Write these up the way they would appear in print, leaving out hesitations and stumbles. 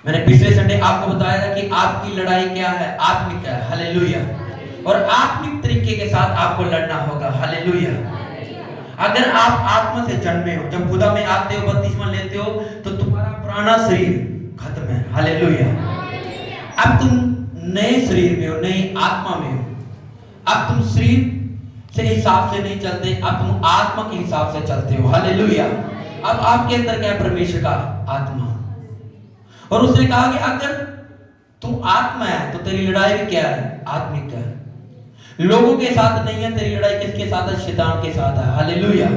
मैंने पिछले संडे आपको बताया था कि आपकी लड़ाई क्या है, आत्मिक है, हालेलुया। और आत्मिक तरीके के साथ आपको लड़ना होगा, हालेलुया। अगर आप आत्मा से जन्मे हो, जब खुदा में आते हो, बपतिस्मा लेते हो, तो तुम्हारा पुराना शरीर खत्म है, हालेलुया। अब तुम नए शरीर में हो, नई आत्मा में हो। अब तुम शरीर से हिसाब से नहीं चलते, अब तुम आत्मा के हिसाब से चलते हो, हालेलुया। अब आपके अंदर क्या है? परमेश्वर का आत्मा। और उसने कहा कि अगर तू आत्मा है तो तेरी लड़ाई भी क्या है? आत्मिक है। लोगों के साथ नहीं है तेरी लड़ाई, किसके साथ है? शैतान के साथ है, हालेलुया।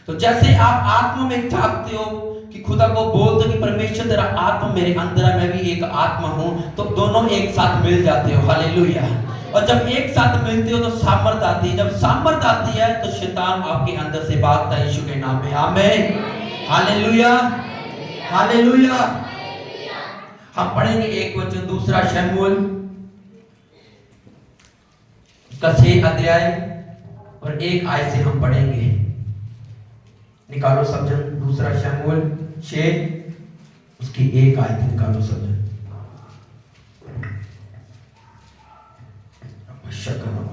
तो जैसे आप आत्मा में चाहते हो कि खुदा को बोलते कि परमेश्वर तेरा आत्मा मेरे अंदर है, मैं भी एक आत्मा हूं, तो दोनों एक साथ मिल जाते हो, हालेलुया। और जब एक साथ मिलते हो तो सामर्थ आती है, जब सामर्थ आती है तो शैतान आपके अंदर से भागता है, यीशु के नाम में, आमीन, हालेलुया, हालेलुया। हम पढ़ेंगे एक वचन, दूसरा शमूएल का 6 अध्याय और 1 आयत से हम पढ़ेंगे। निकालो सब जन, दूसरा शमूएल 6 उसकी 1 आयत निकालो सब जन।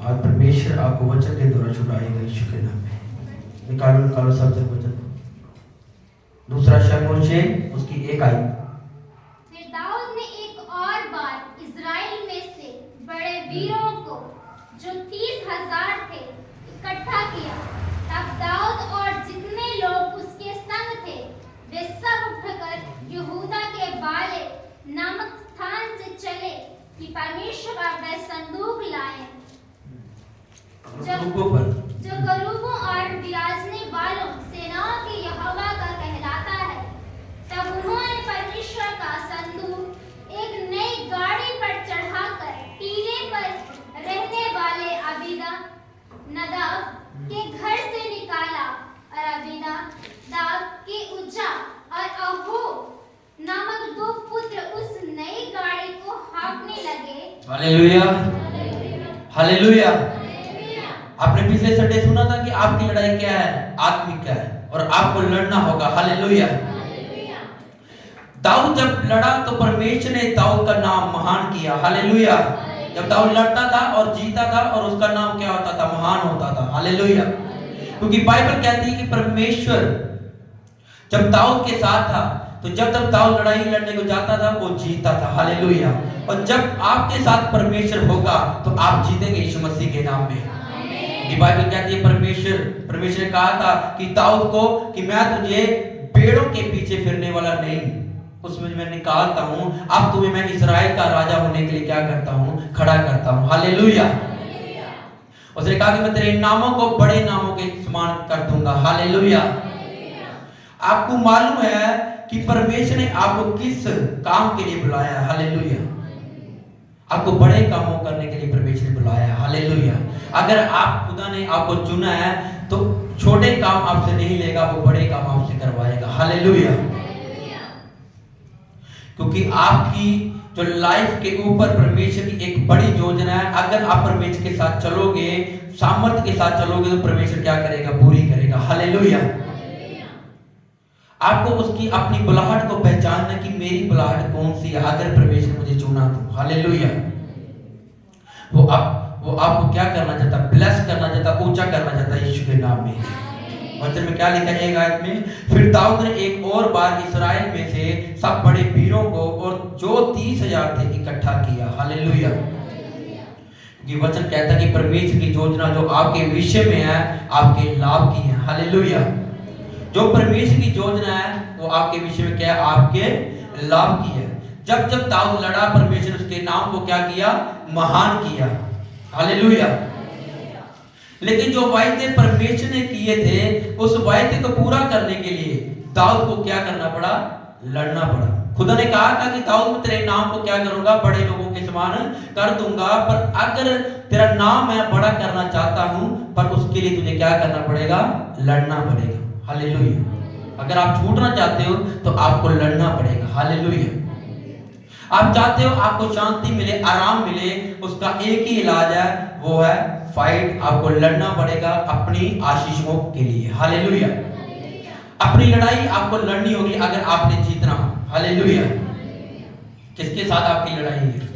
आज परमेश्वर आपको वचन के द्वारा छुड़ाएगा, यीशु के नाम में। निकालो सब जन वचन। दूसरा शमूएल 6 उसकी 1 आयत। फिर दाऊद ने एक और बार इस्राएल में से बड़े वीरों को, जो 30,000 थे, इकट्ठा किया। तब दाऊद और जितने लोग उसके संग थे, वे सब उठकर यहूदा के बाले नामक स्थान से चले कि परमेश्वर का वह संदूक लाए, जो करूबों और विराजने वालों सेनाओं के यहोवा का कहलाता है। तब उन्होंने परमेश्वर का संदूक एक नई गाड़ी पर चढ़ाकर टीले पर रहने वाले अबीदा नदाब के घर से निकाला, और अबीदा दाब के उज्जा और अहो नामक 2 पुत्र उस नई गाड़ी को हाँकने लगे, हालेलुया, हालेलुया। आपने पिछले संडे सुना था कि आपकी लड़ाई क्या है? आत्मिक है, और आपको लड़ना होगा, हालेलुया। दाऊद जब लड़ा तो परमेश्वर ने दाऊद का नाम महान किया, हालेलुया। जब दाऊद लड़ता था और जीता था और उसका नाम क्या होता था? महान होता था, हालेलुया। क्योंकि बाइबल कहती है कि परमेश्वर जब दाऊद के साथ था, तो जब तक दाऊद लड़ाई लड़ने को जाता था वो जीता था, हालेलुया। और जब आपके साथ परमेश्वर होगा तो आप जीतेंगे, यीशु मसीह के नाम में। कि बाइबल कहती है परमेश्वर ने कहा था कि दाऊद को कि मैं तुझे पेड़ों के पीछे फिरने वाला नहीं, उसमें मैं निकालता हूं, अब तुम्हें मैं इस्राएल का राजा होने के लिए क्या करता हूं? खड़ा करता हूं, हालेलुया। उसने कहा कि मैं तेरे नामों को बड़े नामों के समान कर दूंगा, हालेलुया। आपको मालूम है कि परमेश्वर ने आपको किस काम के लिए बुलाया है, हालेलुया। आपको बड़े कामों करने के लिए परमेश्वर ने बुलाया है, हालेलुया। अगर आप खुदा ने आपको चुना है तो छोटे काम आपसे नहीं लेगा, वो बड़े काम आपसे करवाएगा, हालेलुया। क्योंकि आपकी जो लाइफ के ऊपर परमेश्वर की एक बड़ी योजना है। अगर आप परमेश्वर के साथ चलोगे, सामर्थ्य के साथ चलोगे, तो परमेश्वर क्या करेगा? पूरी करेगा, हालेलुया। आपको उसकी अपनी बुलाहट को पहचानना कि मेरी बुलाहट कौन सी है। अगर परमेश्वर मुझे चुना तो, हालेलुया। वो आपको क्या करना चाहता? ब्लेस करना चाहता, ऊंचा करना चाहता, यीशु के नाम में। वचन में क्या लिखा है? 1 आयत में, फिर दाऊद ने एक और बार इस्राएल में से सब बड़े वीरों को और जो 30,000 थे इकट्ठा किया, हालेलुया। कि वचन कहता है कि परमेश्वर की योजना जो आपके विषय में है, आपके लाभ की है, हालेलुया। जो परमेश्वर की योजना है वो आपके विषय में क्या है? आपके लाभ की है। जब जब दाऊद लड़ा, परमेश्वर उसके नाम को क्या किया? महान किया, हालेलुया। लेकिन जो वायदे परमेश्वर ने किए थे, उस वायदे को पूरा करने के लिए दाऊद को क्या करना पड़ा? लड़ना पड़ा। खुदा ने कहा था कि दाऊद मैं तेरे नाम को क्या करूंगा? बड़े लोगों के समान कर दूंगा। पर अगर तेरा नाम मैं बड़ा करना चाहता हूं, पर उसके लिए तुझे क्या करना पड़ेगा? लड़ना पड़ेगा, हालेलुया। अगर आप छूटना चाहते हो तो आपको लड़ना पड़ेगा, हालेलुया। आप चाहते हो आपको शांति मिले, आराम मिले, उसका एक ही इलाज है, वो है फाइट। आपको लड़ना पड़ेगा अपनी आशीषों के लिए, हालेलुया। अपनी लड़ाई आपको लड़नी होगी अगर आपने जीतना हो। हालेलुया। किसके साथ आपकी लड़ाई है?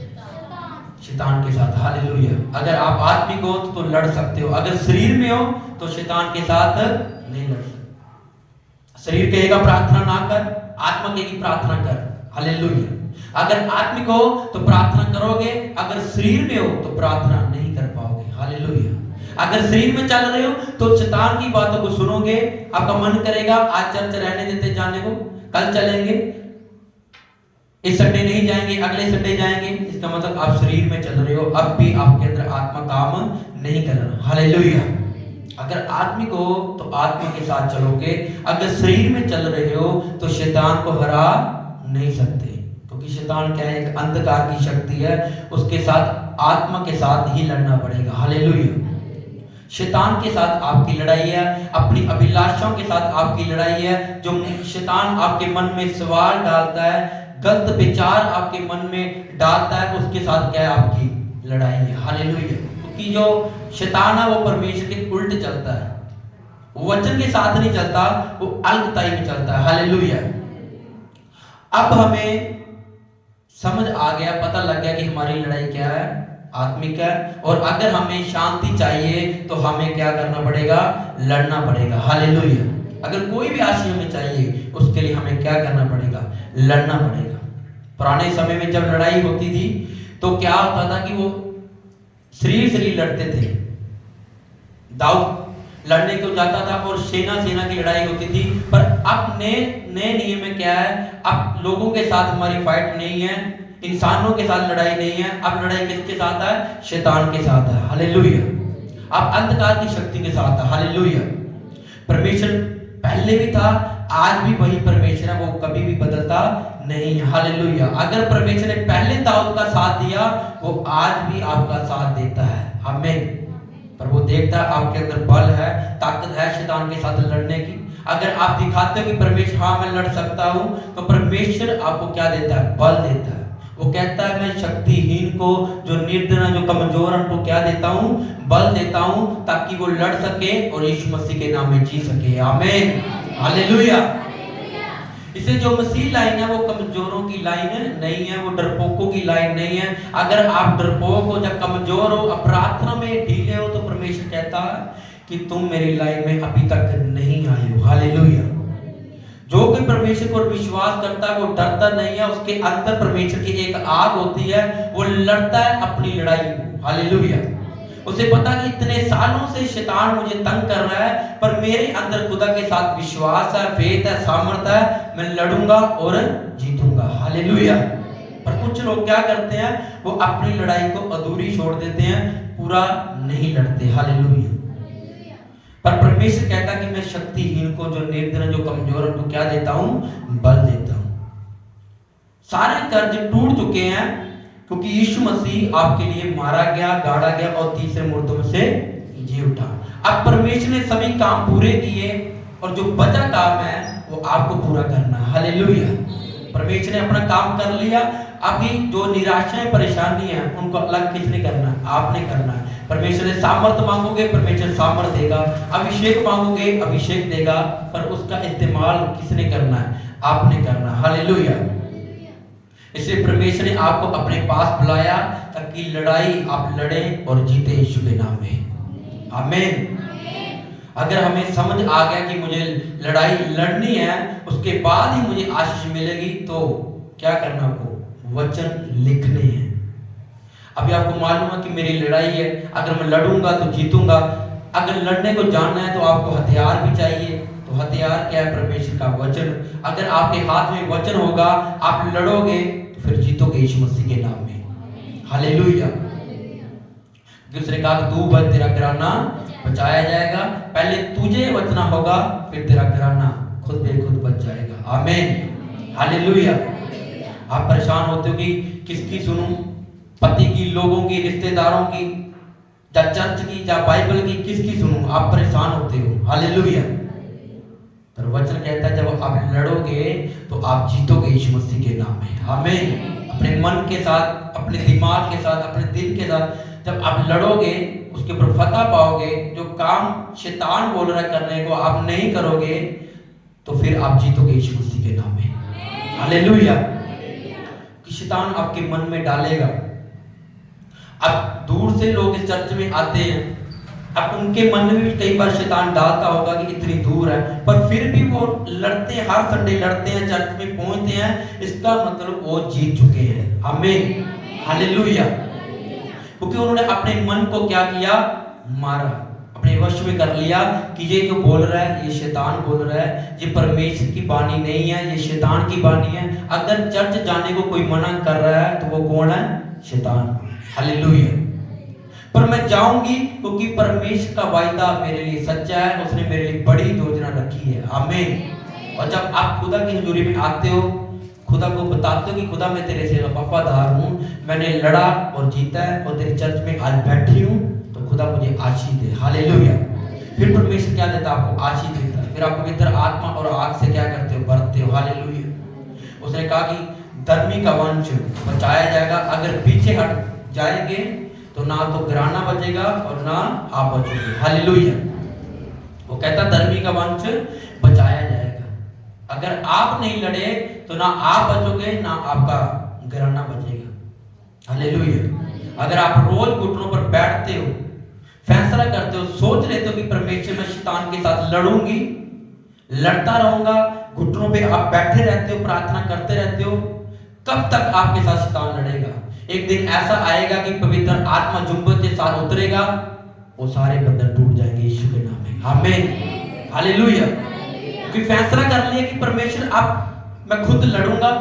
शैतान के साथ। हालेलुया। अगर आप आत्मिक हो तो लड़ सकते हो, अगर शरीर में हो तो शैतान के साथ नहीं लड़ सकते। शरीर कहेगा प्रार्थना ना कर, आत्मा कहेगी प्रार्थना कर। हालेलुया। अगर आत्मिक हो तो प्रार्थना करोगे, अगर शरीर में हो तो प्रार्थना नहीं कर पाओगे। हालेलुया। अगर शरीर में चल रहे हो तो शैतान की बातों को सुनोगे, आपका मन करेगा आज चर्च रहने देते जाने को, कल चलेंगे, इस संडे नहीं जाएंगे, अगले संडे जाएंगे। इसका मतलब आप शरीर में चल रहे हो, अब भी आपके अंदर आत्मा काम नहीं कर रहा। हालेलुया। अगर आत्मिक हो तो आत्मा के साथ चलोगे, अगर शरीर में चल रहे हो तो शैतान को हरा नहीं सकते, क्योंकि शैतान क्या है? एक अंधकार की शक्ति है, उसके साथ आत्मा के साथ ही लड़ना पड़ेगा। हालेलुया। शैतान के साथ आपकी लड़ाई है, अपनी अभिलाषाओं के साथ आपकी लड़ाई है। जो शैतान आपके मन में सवाल डालता है, गलत विचार आपके मन में डालता है, उसके साथ क्या है? आपकी लड़ाई है। हालेलुया। क्योंकि जो शैतान है वो परमेश्वर के उल्ट चलता है, वो वचन के साथ नहीं चलता, वो अल्पताई में चलता है। हालेलुया। अब हमें समझ आ गया, पता लग गया कि हमारी लड़ाई क्या है? आत्मिक है। और अगर हमें शांति चाहिए तो हमें क्या करना पड़ेगा? लड़ना पड़ेगा। हालेलुया। अगर कोई भी आशीष हमें चाहिए उसके लिए हमें क्या करना पड़ेगा? लड़ना पड़ेगा। पुराने समय में जब लड़ाई होती थी तो क्या होता था कि वो शरीर लड़ते थे। दाऊद लड़ने को जाता था और सेना की लड़ाई होती थी। पर अब नए नियम में क्या है? अब लोगों के साथ हमारी फाइट नहीं है, इंसानों के साथ लड़ाई नहीं है, अब लड़ाई किसके साथ है? शैतान के साथ है। हालेलुया। अब अंधकार की शक्ति के साथ है। हालेलुया। परमेश्वर पहले भी था, आज भी वही परमेश्वर है, वो कभी भी बदलता नहीं है। हालेलुया। अगर परमेश्वर ने पहले दाऊद का साथ दिया, वो आज भी आपका साथ देता है। आमीन। पर वो देखता है आपके अंदर बल है, ताकत है शैतान के साथ लड़ने की। अगर आप दिखाते हो कि परमेश्वर हाँ मैं लड़ सकता हूं, तो परमेश्वर आपको क्या देता है? बल देता है। वो कहता है मैं शक्तिहीन को, जो निर्धन, जो कमजोर, उनको क्या देता हूं? बल देता हूं, ताकि वो लड़ सके और यीशु मसीह के नाम में जी सके। आमीन। हालेलुया। इसे जो मसीह लाइन है वो कमजोरों की लाइन नहीं है, वो डरपोकों की लाइन नहीं है। अगर आप डरपोक हो, जब कमजोर हो, प्रार्थना में ढीले हो, तो परमेश्वर कहता है कि तुम मेरी लाइन में अभी तक नहीं आए हो। हालेलुया। जो कोई परमेश्वर पर विश्वास करता है वो डरता नहीं है, उसके अंदर परमेश्वर की एक आग होती है, वो लड़ता है अपनी लड़ाई। हालेलुया। उसे पता कि इतने सालों से शैतान मुझे तंग कर रहा है, पर मेरे अंदर खुदा के साथ विश्वास है, फेथ है, सामर्थ है, मैं लड़ूंगा और जीतूंगा। हालेलुया। पर कुछ लोग क्या करते हैं? वो अपनी लड़ाई को अधूरी छोड़ देते हैं, पूरा नहीं लड़ते। हालेलुया। पर परमेश्वर कहता कि मैं शक्तिहीन को, जो निर्धन, जो कमजोर, उनको क्या देता हूं? बल देता हूं। सारे कर्ज टूट चुके हैं, क्योंकि यीशु मसीह आपके लिए मारा गया, गाड़ा गया और तीसरे मुर्दों में से जी उठा। अब परमेश्वर ने सभी काम पूरे किए और जो बचा काम है वो आपको पूरा करना है। हालेलुया। परमेश्वर ने अपना काम कर लिया। अभी जो निराशाएं, परेशानी है, उनको अलग किसने करना है? आपने करना है। परमेश्वर से सामर्थ मांगोगे, परमेश्वर सामर्थ देगा। अभिषेक मांगोगे, अभिषेक देगा। पर उसका इस्तेमाल किसने करना है? आपने करना। हालेलुया। इसलिए परमेश्वर ने आपको अपने पास बुलाया ताकि लड़ाई आप लड़ें और जीते यीशु के नाम में। आमीन। अगर हमें समझ आ गया कि मुझे लड़ाई लड़नी है, उसके बाद ही मुझे आशीष मिलेगी, तो क्या करना आपको? वचन लिखने हैं। अभी आपको मालूम है कि मेरी लड़ाई है, अगर मैं लड़ूंगा तो जीतूंगा। अगर लड़ने को जानना है तो आपको हथियार भी चाहिए। तो हथियार क्या है? परमेश्वर का वचन। अगर आपके हाथ में वचन होगा, आप लड़ोगे तो फिर जीतोगे यीशु मसीह के नाम में। हालेलुया। दूसरे कहा तू बच, तेरा घराना बचाया जाएगा। पहले तुझे बचना होगा, फिर तेरा घराना खुद बेखुद बच जाएगा। आमीन। हालेलुया। आप परेशान होते हो कि किसकी सुनूं? पति की, लोगों की, रिश्तेदारों की, या चर्च की, या बाइबल की, किसकी सुनूं? आप परेशान होते हो। हालेलुया। पर वचन कहता है जब आप लड़ोगे तो आप जीतोगे यीशु मसीह के नाम में। आमीन। अपने मन के साथ, अपने दिमाग के साथ, अपने दिल के साथ जब आप लड़ोगे, उसके ऊपर फतह पाओगे। जो काम शैतान बोल रहा है करने को, आप नहीं करोगे, तो फिर आप जीतोगे यीशु मसीह के नाम में। हालेलुया। कि शैतान आपके मन में डालेगा। अब दूर से लोग इस चर्च में आते हैं, अब उनके मन में भी कई बार शैतान डालता होगा कि इतनी दूर है, पर फिर भी वो लड़ते हैं, हर संडे लड़ते हैं, चर्च में पहुंचते हैं। इसका मतलब वो जीत चुके हैं। आमीन, हालेलुया। क्योंकि उन्होंने अपने मन को क्या किया, मारा, अपने वश में कर लिया कि ये जो बोल रहा है ये शैतान बोल रहा है, ये परमेश्वर की वाणी नहीं है, ये शैतान की वाणी है। अगर चर्च जाने को कोई मना कर रहा है तो वो कौन है, शैतान। हालेलुया। पर मैं जाऊंगी क्योंकि परमेश्वर का वायदा मेरे लिए सच्चा है, उसने मेरे लिए बड़ी योजना रखी है। आमीन। और जब आप खुदा की हजूरी में आते हो, खुदा को बताते हो कि खुदा मैं तेरे से वफादार हूँ, मैंने लड़ा और जीता है और तेरे चर्च में आज बैठी हूँ, तो खुदा मुझे आशीष दे। हालेलुया। फिर परमेश्वर क्या देता है, आपको आशीष देता है। फिर आप पवित्र आत्मा और आग से क्या करते हो, भरते हो। हालेलुया। उसने कहा कि धर्मी का वंश बचाया जाएगा। अगर पीछे हट जाएंगे तो ना तो घराना बचेगा और ना आप बचोगे। हालेलुया। वो कहता धर्मी का वंश बचाया जाएगा। अगर आप नहीं लड़े तो ना आप बचोगे ना आपका घराना बचेगा। हालेलुया। अगर आप रोज घुटनों पर बैठते हो, फैसला करते हो, सोच लेते हो कि परमेश्वर मैं शैतान के साथ लड़ूंगी, लड़ता रहूंगा, घुटनों पे आप बैठे रहते हो, प्रार्थना करते रहते हो, कब तक आपके साथ शैतान लड़ेगा। एक दिन ऐसा आएगा कि पवित्र आत्मा जुम्बन के साथ उतरेगा, वो सारे बंधन टूट जाएंगे यीशु के नाम में। आमीन, हालेलुया। क्योंकि फैसला कर लिया कि परमेश्वर अब मैं खुद लड़ूंगा,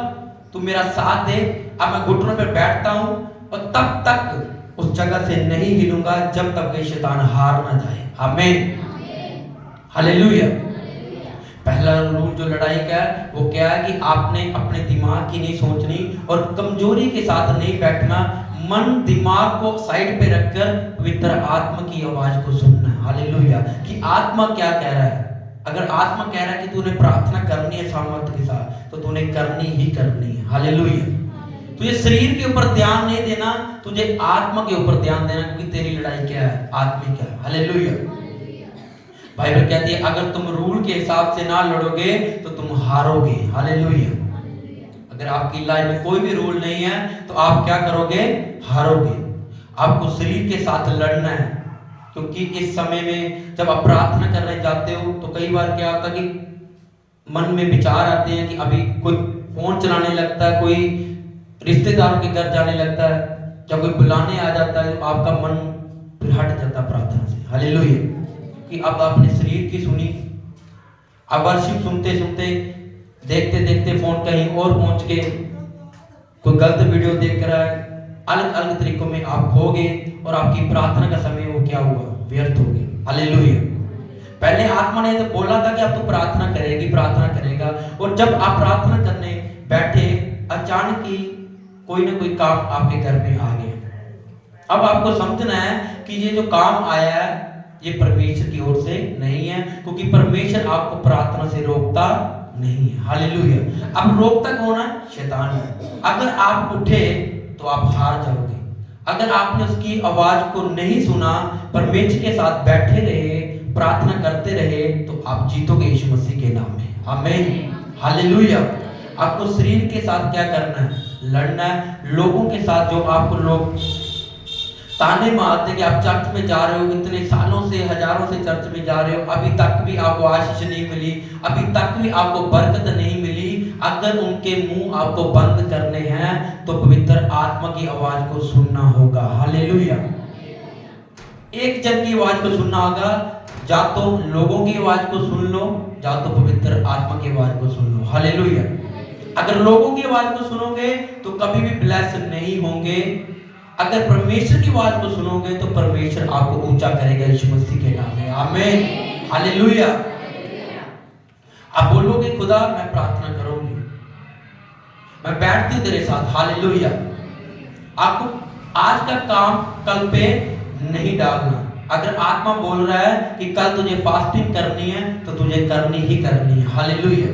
तू मेरा साथ दे। अब मैं घुटनों पे बैठता हूं और तब तक उस जगह से नहीं हिलूंगा जब तक कि शैतान हार ना जाए। आमीन, हालेलुया। पहला रूल जो लड़ाई का है वो क्या है कि आपने अपने दिमाग की नहीं सोचनी और कमजोरी के साथ नहीं बैठना। मन दिमाग को साइड पे रखकर पवित्र आत्मा की आवाज को सुनना है। हालेलुया। कि आत्मा क्या कह रहा है। अगर आत्मा कह रहा है कि तूने प्रार्थना करनी है सामर्थ्य के साथ, तो तूने करनी ही करनी है। हालेलुया। तुझे शरीर के ऊपर ध्यान नहीं देना, तुझे आत्मा के ऊपर ध्यान देना, क्योंकक तेरी लड़ाई क्या है, आत्मिक है। हालेलुया। बाइबल कहती है अगर तुम रूल के हिसाब से ना लड़ोगे तो तुम हारोगे। हालेलुया। अगर आपकी लाइफ में कोई भी रूल नहीं है तो आप क्या करोगे, हारोगे। आपको शरीर के साथ लड़ना है, क्योंकि इस समय में जब आप प्रार्थना करने जाते हो तो कई बार क्या होता है कि मन में विचार आते हैं कि अभी कोई फोन चलाने लगता है, कोई रिश्तेदारों के घर जाने लगता है, जब कोई बुलाने आ जाता है तो आपका मन फिर हट जाता है प्रार्थना से। हालेलुया। कि अब आपने शरीर की सुनी, अब वर्शिप सुनते सुनते देखते देखते फोन कहीं और पहुंच के कोई गलत वीडियो देख रहा है, अलग अलग तरीकों में आप खो गए और आपकी प्रार्थना का समय वो क्या हुआ, व्यर्थ हो गया। हालेलुया। पहले आत्मा ने तो बोला था कि अब तो प्रार्थना करेगी, प्रार्थना करेगा, और जब आप प्रार्थना करने बैठे अचानक ही कोई ना कोई काम आपके घर में आ गया। अब आपको समझना है कि ये जो काम आया है ये परमेश्वर की ओर से नहीं है, क्योंकि परमेश्वर आपको प्रार्थना से रोकता नहीं है। हालेलुया। अब रोकता कौन है, शैतान है। अगर आप उठे तो आप हार जाओगे। अगर आपने उसकी आवाज को नहीं सुना, परमेश्वर के साथ बैठे रहे, प्रार्थना करते रहे, तो आप जीतोगे यीशु मसीह के नाम में। आमीन, हालेलुया। आपको शरीर के साथ क्या करना है, लड़ना है। लोगों के साथ जो आपको लोग ताने मारते कि आप चर्च में जा रहे हो, इतने सालों से हजारों से चर्च में जा रहे हो, अभी तक भी आपको आशीष नहीं मिली, अभी तक भी आपको बरकत नहीं मिली, अगर उनके मुंह आपको बंद करने हैं तो पवित्र आत्मा की आवाज को सुनना होगा। हालेलुया। एक जन की आवाज को सुनना होगा, या तो लोगों की आवाज को सुन लो, या तो पवित्र आत्मा की आवाज को सुन लो। हालेलुया। अगर लोगों की आवाज को सुनोगे तो कभी भी ब्लेस नहीं होंगे। अगर परमेश्वर की आवाज को सुनोगे तो परमेश्वर आपको ऊंचा करेगा यीशु मसीह के नाम में। आमीन, हालेलुया। आप बोलोगे खुदा मैं प्रार्थना करूंगी, मैं बैठती हूं तेरे साथ। हालेलुया। आपको आज का काम कल पे नहीं डालना। अगर आत्मा बोल रहा है कि कल तुझे फास्टिंग करनी है तो तुझे करनी ही करनी है। हालेलुया।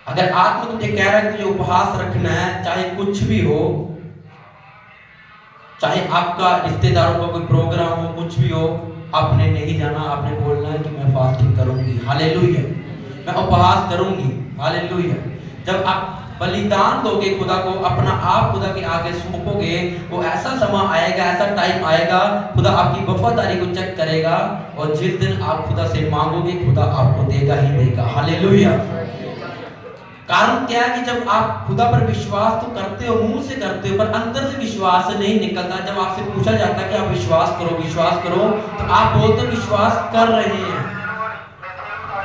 अगर आत्मा तुझे कह रहा है कि तुझे उपवास रखना है, चाहे कुछ भी हो, चाहे आपका रिश्तेदारों का कोई प्रोग्राम हो, कुछ भी हो, आपने नहीं जाना, आपने बोलना है कि मैं फास्टिंग करूंगी। हालेलुया। मैं उपहास करूंगी। हालेलुया। जब आप बलिदान दोगे खुदा को, अपना आप खुदा के आगे सौंपोगे, वो ऐसा समय आएगा, ऐसा टाइम आएगा, खुदा आपकी वफादारी को चेक करेगा और जिस दिन आप खुदा से मांगोगे खुदा आपको देगा ही देगा। हालेलुया। कारण क्या है कि जब आप खुदा पर विश्वास तो करते हो, मुंह से करते हो, पर अंदर से विश्वास नहीं निकलता। जब आपसे पूछा जाता है कि आप विश्वास करो, तो आप बोलते हो विश्वास कर रहे हैं,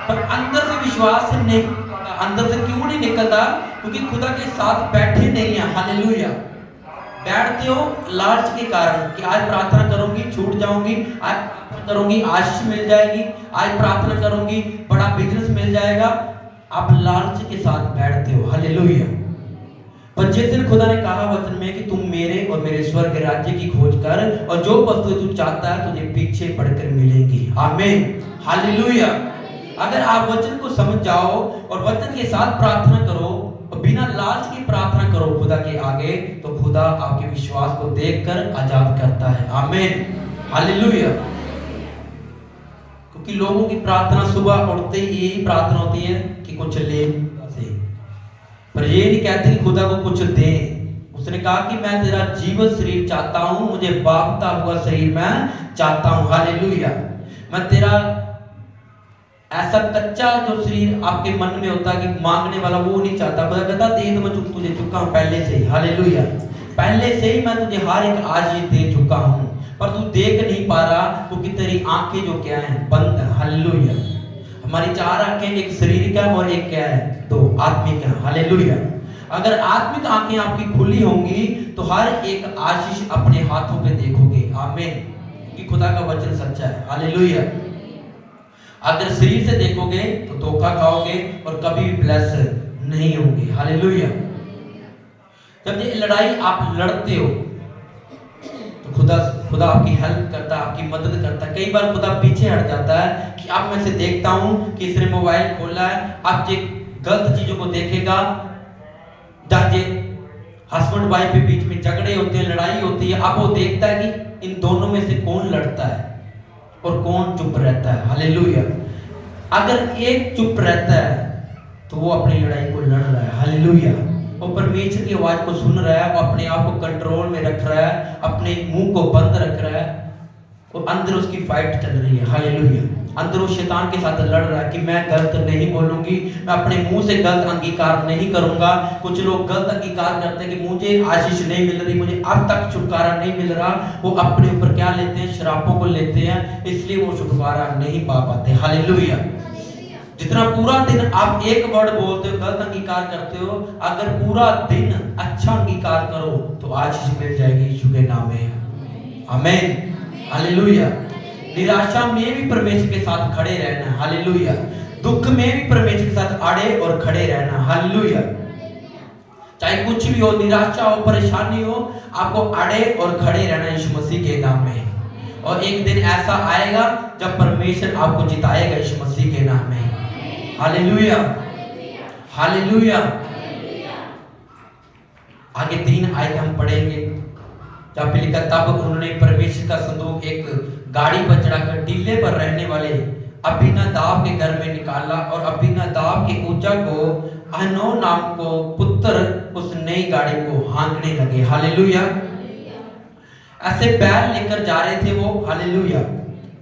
पर अंदर से विश्वास नहीं, अंदर से क्यों नहीं निकलता? क्योंकि खुदा के साथ बैठे नहीं है। हालेलुया। बैठते हो लालच के कारण कि आज प्रार्थना करूंगी छूट जाऊंगी, आज प्रार्थना करूंगी आशीष मिल जाएगी, आज प्रार्थना करूंगी बड़ा बिजनेस मिल जाएगा। आप लालच के साथ बैठते हो। हालेलुया। पर जिस दिन खुदा ने कहा वचन में कि तुम मेरे और मेरे स्वर्ग के राज्य की खोज कर और जो वस्तु तू चाहता है तुझे पीछे पड़कर मिलेगी। आमीन। हालेलुया। अगर आप वचन को समझ जाओ और वचन के साथ प्रार्थना करो और बिना लालच की प्रार्थना करो खुदा के आगे, तो खुदा आपके विश्वास को देखकर आजाद करता है। आमीन। हालेलुया। क्योंकि लोगों की प्रार्थना सुबह उठते ही यही प्रार्थना होती है कि कुछ ले से, पर ये नहीं कहते कि खुदा को कुछ दे। उसने कहा कि मैं तेरा जीवित शरीर चाहता हूं, मुझे बागता हुआ शरीर मैं चाहता हूं। हालेलुया। मैं तेरा ऐसा कच्चा जो शरीर आपके मन में होता है कि मांगने वाला, वो नहीं चाहता। खुदा कहता दे तो मैं तुझे चुका हूं पहले से ही। हालेलुया। पहले से ही मैं तुझे हर एक आशीष दे चुका हूं, पर तू देख नहीं पा रहा क्योंकि तेरी आंखें जो क्या है बंद है। हालेलुया। हमारी चार आंखें, एक शरीर का और एक क्या है, दो आत्मिक है। हालेलुया। अगर आत्मिक आंखें आपकी खुली होंगी तो हर एक आशीष अपने हाथों पे देखोगे। आमीन। क्योंकि खुदा का वचन सच्चा है। हालेलुया। अगर शरीर से देखोगे तो धोखा खाओगे और कभी भी ब्लेस नहीं होंगे। हालेलुया। जब ये लड़ाई आप लड़ते हो तो खुदा आपकी हेल्प करता है, आपकी मदद करता है। कई बार खुदा पीछे हट जाता है कि अब मैं से देखता हूं कि इसने मोबाइल खोला है, अब ये गलत चीजों को देखेगा। जब ये हस्बैंड वाइफ के बीच में झगड़े होते हैं, लड़ाई होती है, अब वो देखता है कि इन दोनों में से कौन लड़ता है और कौन चुप रहता है। हालेलुया। अगर एक चुप रहता है तो वो अपनी लड़ाई को लड़ रहा है। हालेलुया। वो परमेश्वर की आवाज को सुन रहा है, वो अपने आप को कंट्रोल में रख रहा है, अपने मुंह को बंद रख रहा है और अंदर उसकी फाइट चल रही है। हालेलुया। अंदर वो शैतान के साथ लड़ रहा है कि मैं गलत नहीं बोलूंगी, मैं अपने मुंह से गलत अंगीकार नहीं करूंगा। कुछ लोग गलत अंगीकार करते हैं कि मुझे आशीष नहीं मिल रही, मुझे अब तक छुटकारा नहीं मिल रहा। वो अपने ऊपर क्या लेते हैं, शराबों को लेते हैं, इसलिए वो छुटकारा नहीं पा पाते। हालेलुया। जितना पूरा दिन आप एक वर्ड बोलते हो, गलत अंगीकार करते हो, अगर पूरा दिन अच्छा अंगीकार करो तो आशीष मिल जाएगी यीशु के नाम में। आमीन। हालेलुया। निराशा में भी परमेश्वर के साथ खड़े रहना। हालेलुया। दुख में भी परमेश्वर के साथ आड़े और खड़े रहना। हालेलुया। चाहे कुछ भी हो, निराशा हो, परेशानी हो, आपको आड़े और खड़े रहना यीशु मसीह के नाम में। और एक दिन ऐसा आएगा जब परमेश्वर आपको जिताएगा यीशु मसीह के नाम में। हालेलुया। हालेलुया। आगे 3 आयत हम पढ़ेंगे जहाँ पे लिखा, तब उन्होंने परमेश्वर का संदूक एक गाड़ी पर चढ़ाकर टीले पर रहने वाले अबीनादाब के घर में निकाला और अबीनादाब के उज्जा को अहनो नाम को पुत्र उस नई गाड़ी को हाँकने लगे। हालेलुया। ऐसे बैल लेकर जा रहे थे वो। हालेलुया।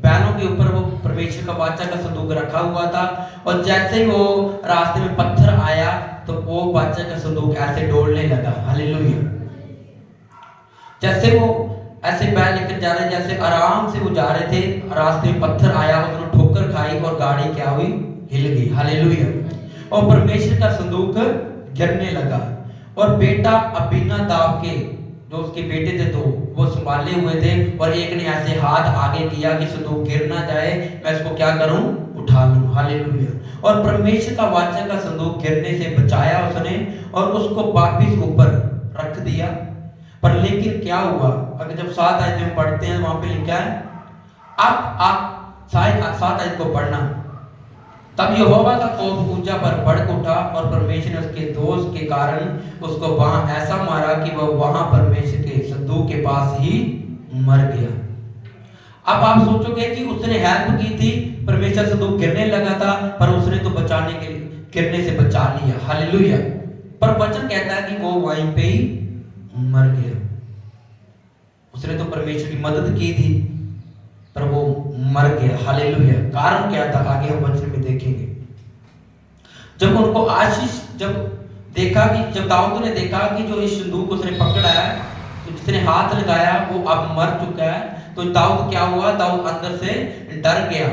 बैलों के ऊपर वो परमेश्वर का वाचा का संदूक रखा हुआ था और जैसे ही वो रास्ते में पत्थर आया तो वो वाचा का संदूक ऐसे डोलने लगा। हालेलुया। जैसे वो ऐसे बैल लेकर जा रहे, जैसे आराम से वो जा रहे थे, रास्ते में पत्थर आया, उसने ठोकर खाई और गाड़ी क्या हुई, हिल गई। हालेलुया। और परमेश्वर का संदूक गिरने लगा और बेटा अबीनादाब के जो उसके बेटे थे तो वो संभाले हुए थे और एक ने ऐसे हाथ आगे किया कि संदूक गिर ना जाए, मैं इसको क्या करूं, उठा लूं। हालेलुया। और परमेश्वर का वाचा का संदूक गिरने से बचाया उसने और उसको वापिस ऊपर रख दिया। पर लेकिन क्या हुआ, अगर जब 7 आयत में पढ़ते हैं वहां पे लिखा है, अब आप 7 आयत को पढ़ना, तब यहोवा का कोप उज्जा पर भड़क उठा और परमेश्वर ने उसके दोष के कारण उसको वहां ऐसा मारा कि वह वहां परमेश्वर के संदूक के पास ही मर गया। अब आप सोचोगे कि उसने हेल्प की थी, परमेश्वर संदूक गिरने लगा था, पर उसने तो बचाने के लिए गिरने से बचा लिया। हालेलुया। पर वचन कहता है कि वो वहीं पे ही मर गया। उसने तो परमेश्वर की मदद की थी, पर वो मर गया। हालेलुया। कारण क्या था, आगे हम वचन में देखेंगे। जब उनको आशीष, जब देखा कि जब दाऊद ने देखा कि जो इस संदूक उसने पकड़ा है, तो जिसने हाथ लगाया वो अब मर चुका है, तो दाऊद क्या हुआ, दाऊद अंदर से डर गया।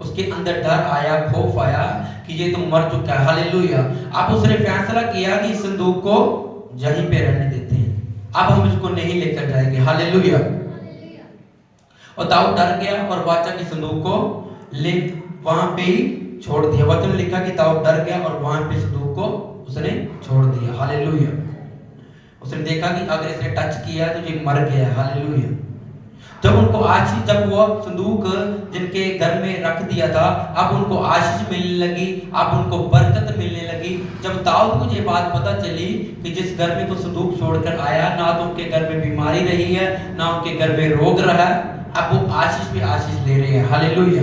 उसके अंदर डर आया, खौफ आया कि ये तो मर चुका है। हालेलुया। अब उसने फैसला किया कि इस संदूक को यहीं पे रहने देते हैं, अब हम इसको नहीं लेकर जाएंगे। हालेलुया। और दाऊद डर गया और वाचा की संदूक को ले वहां पे ही छोड़ दिया। वचन लिखा कि दाऊद डर गया और वहां पे संदूक को उसने छोड़ दिया। हालेलुया। उसने देखा कि अगर इसने टच किया तो ये मर गया है। हालेलुया। जब उनको आशीष, जब वो संदूक जिनके घर में रख दिया था, अब उनको आशीष मिलने लगी, अब उनको बरकत मिलने लगी। जब दाऊद को ये बात पता चली कि जिस घर में वो संदूक छोड़कर आया, ना तो उनके घर में बीमारी रही है, ना उनके घर में रोग रहा है, अब वो आशीष पे आशीष ले रहे हैं। हालेलुया।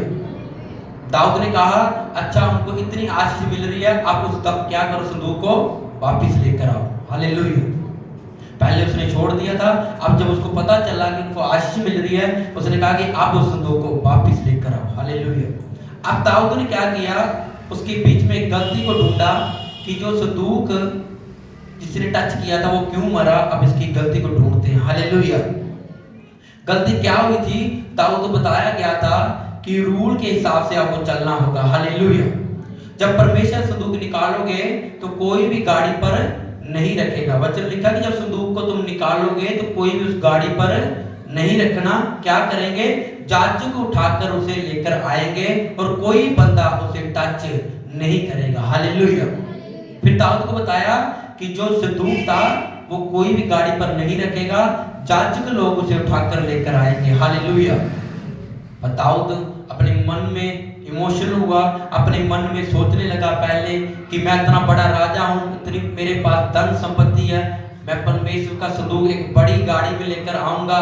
दाऊद ने कहा, अच्छा उनको इतनी आशीष मिल रही है, अब उस तब क्या करो, संदूक को वापिस लेकर आओ। हालेलुया। पहले उसने छोड़ दिया था, अब जब उसको पता चला कि उनको आशीष मिल रही है, उसने कहा कि आप उस संदूक को वापिस लेकर आओ। हालेलुया। अब दाऊद ने क्या किया, उसके बीच में एक गलती को ढूंढा कि जो संदूक जिसने टच किया था वो क्यों मरा, अब इसकी गलती को ढूंढते हैं। हालेलुया। गलती क्या हुई थी, दाऊद को बताया गया था कि रूल के हिसाब से आपको चलना होगा। हालेलुया। जब परमेश्वर संदूक निकालोगे तो कोई भी गाड़ी पर नहीं रखेगा। वचन लिखा कि जब संदूक को तुम निकालोगे तो कोई भी उस गाड़ी पर नहीं रखना। क्या करेंगे, जांच को उठाकर उसे लेकर आएंगे और कोई बंदा उसे टच नहीं करेगा। हालेलुया। फिर दाऊद को बताया कि जो संदूक था वो कोई भी गाड़ी पर नहीं रखेगा, जांच लोग उसे उठाकर लेकर आएंगे। हालेलुया। दाऊद अपने मन में इमोशनल हुआ, अपने मन में सोचने लगा पहले कि मैं इतना बड़ा राजा हूँ, इतनी मेरे पास धन संपत्ति है, मैं परमेश्वर का संदूक एक बड़ी गाड़ी में लेकर आऊंगा।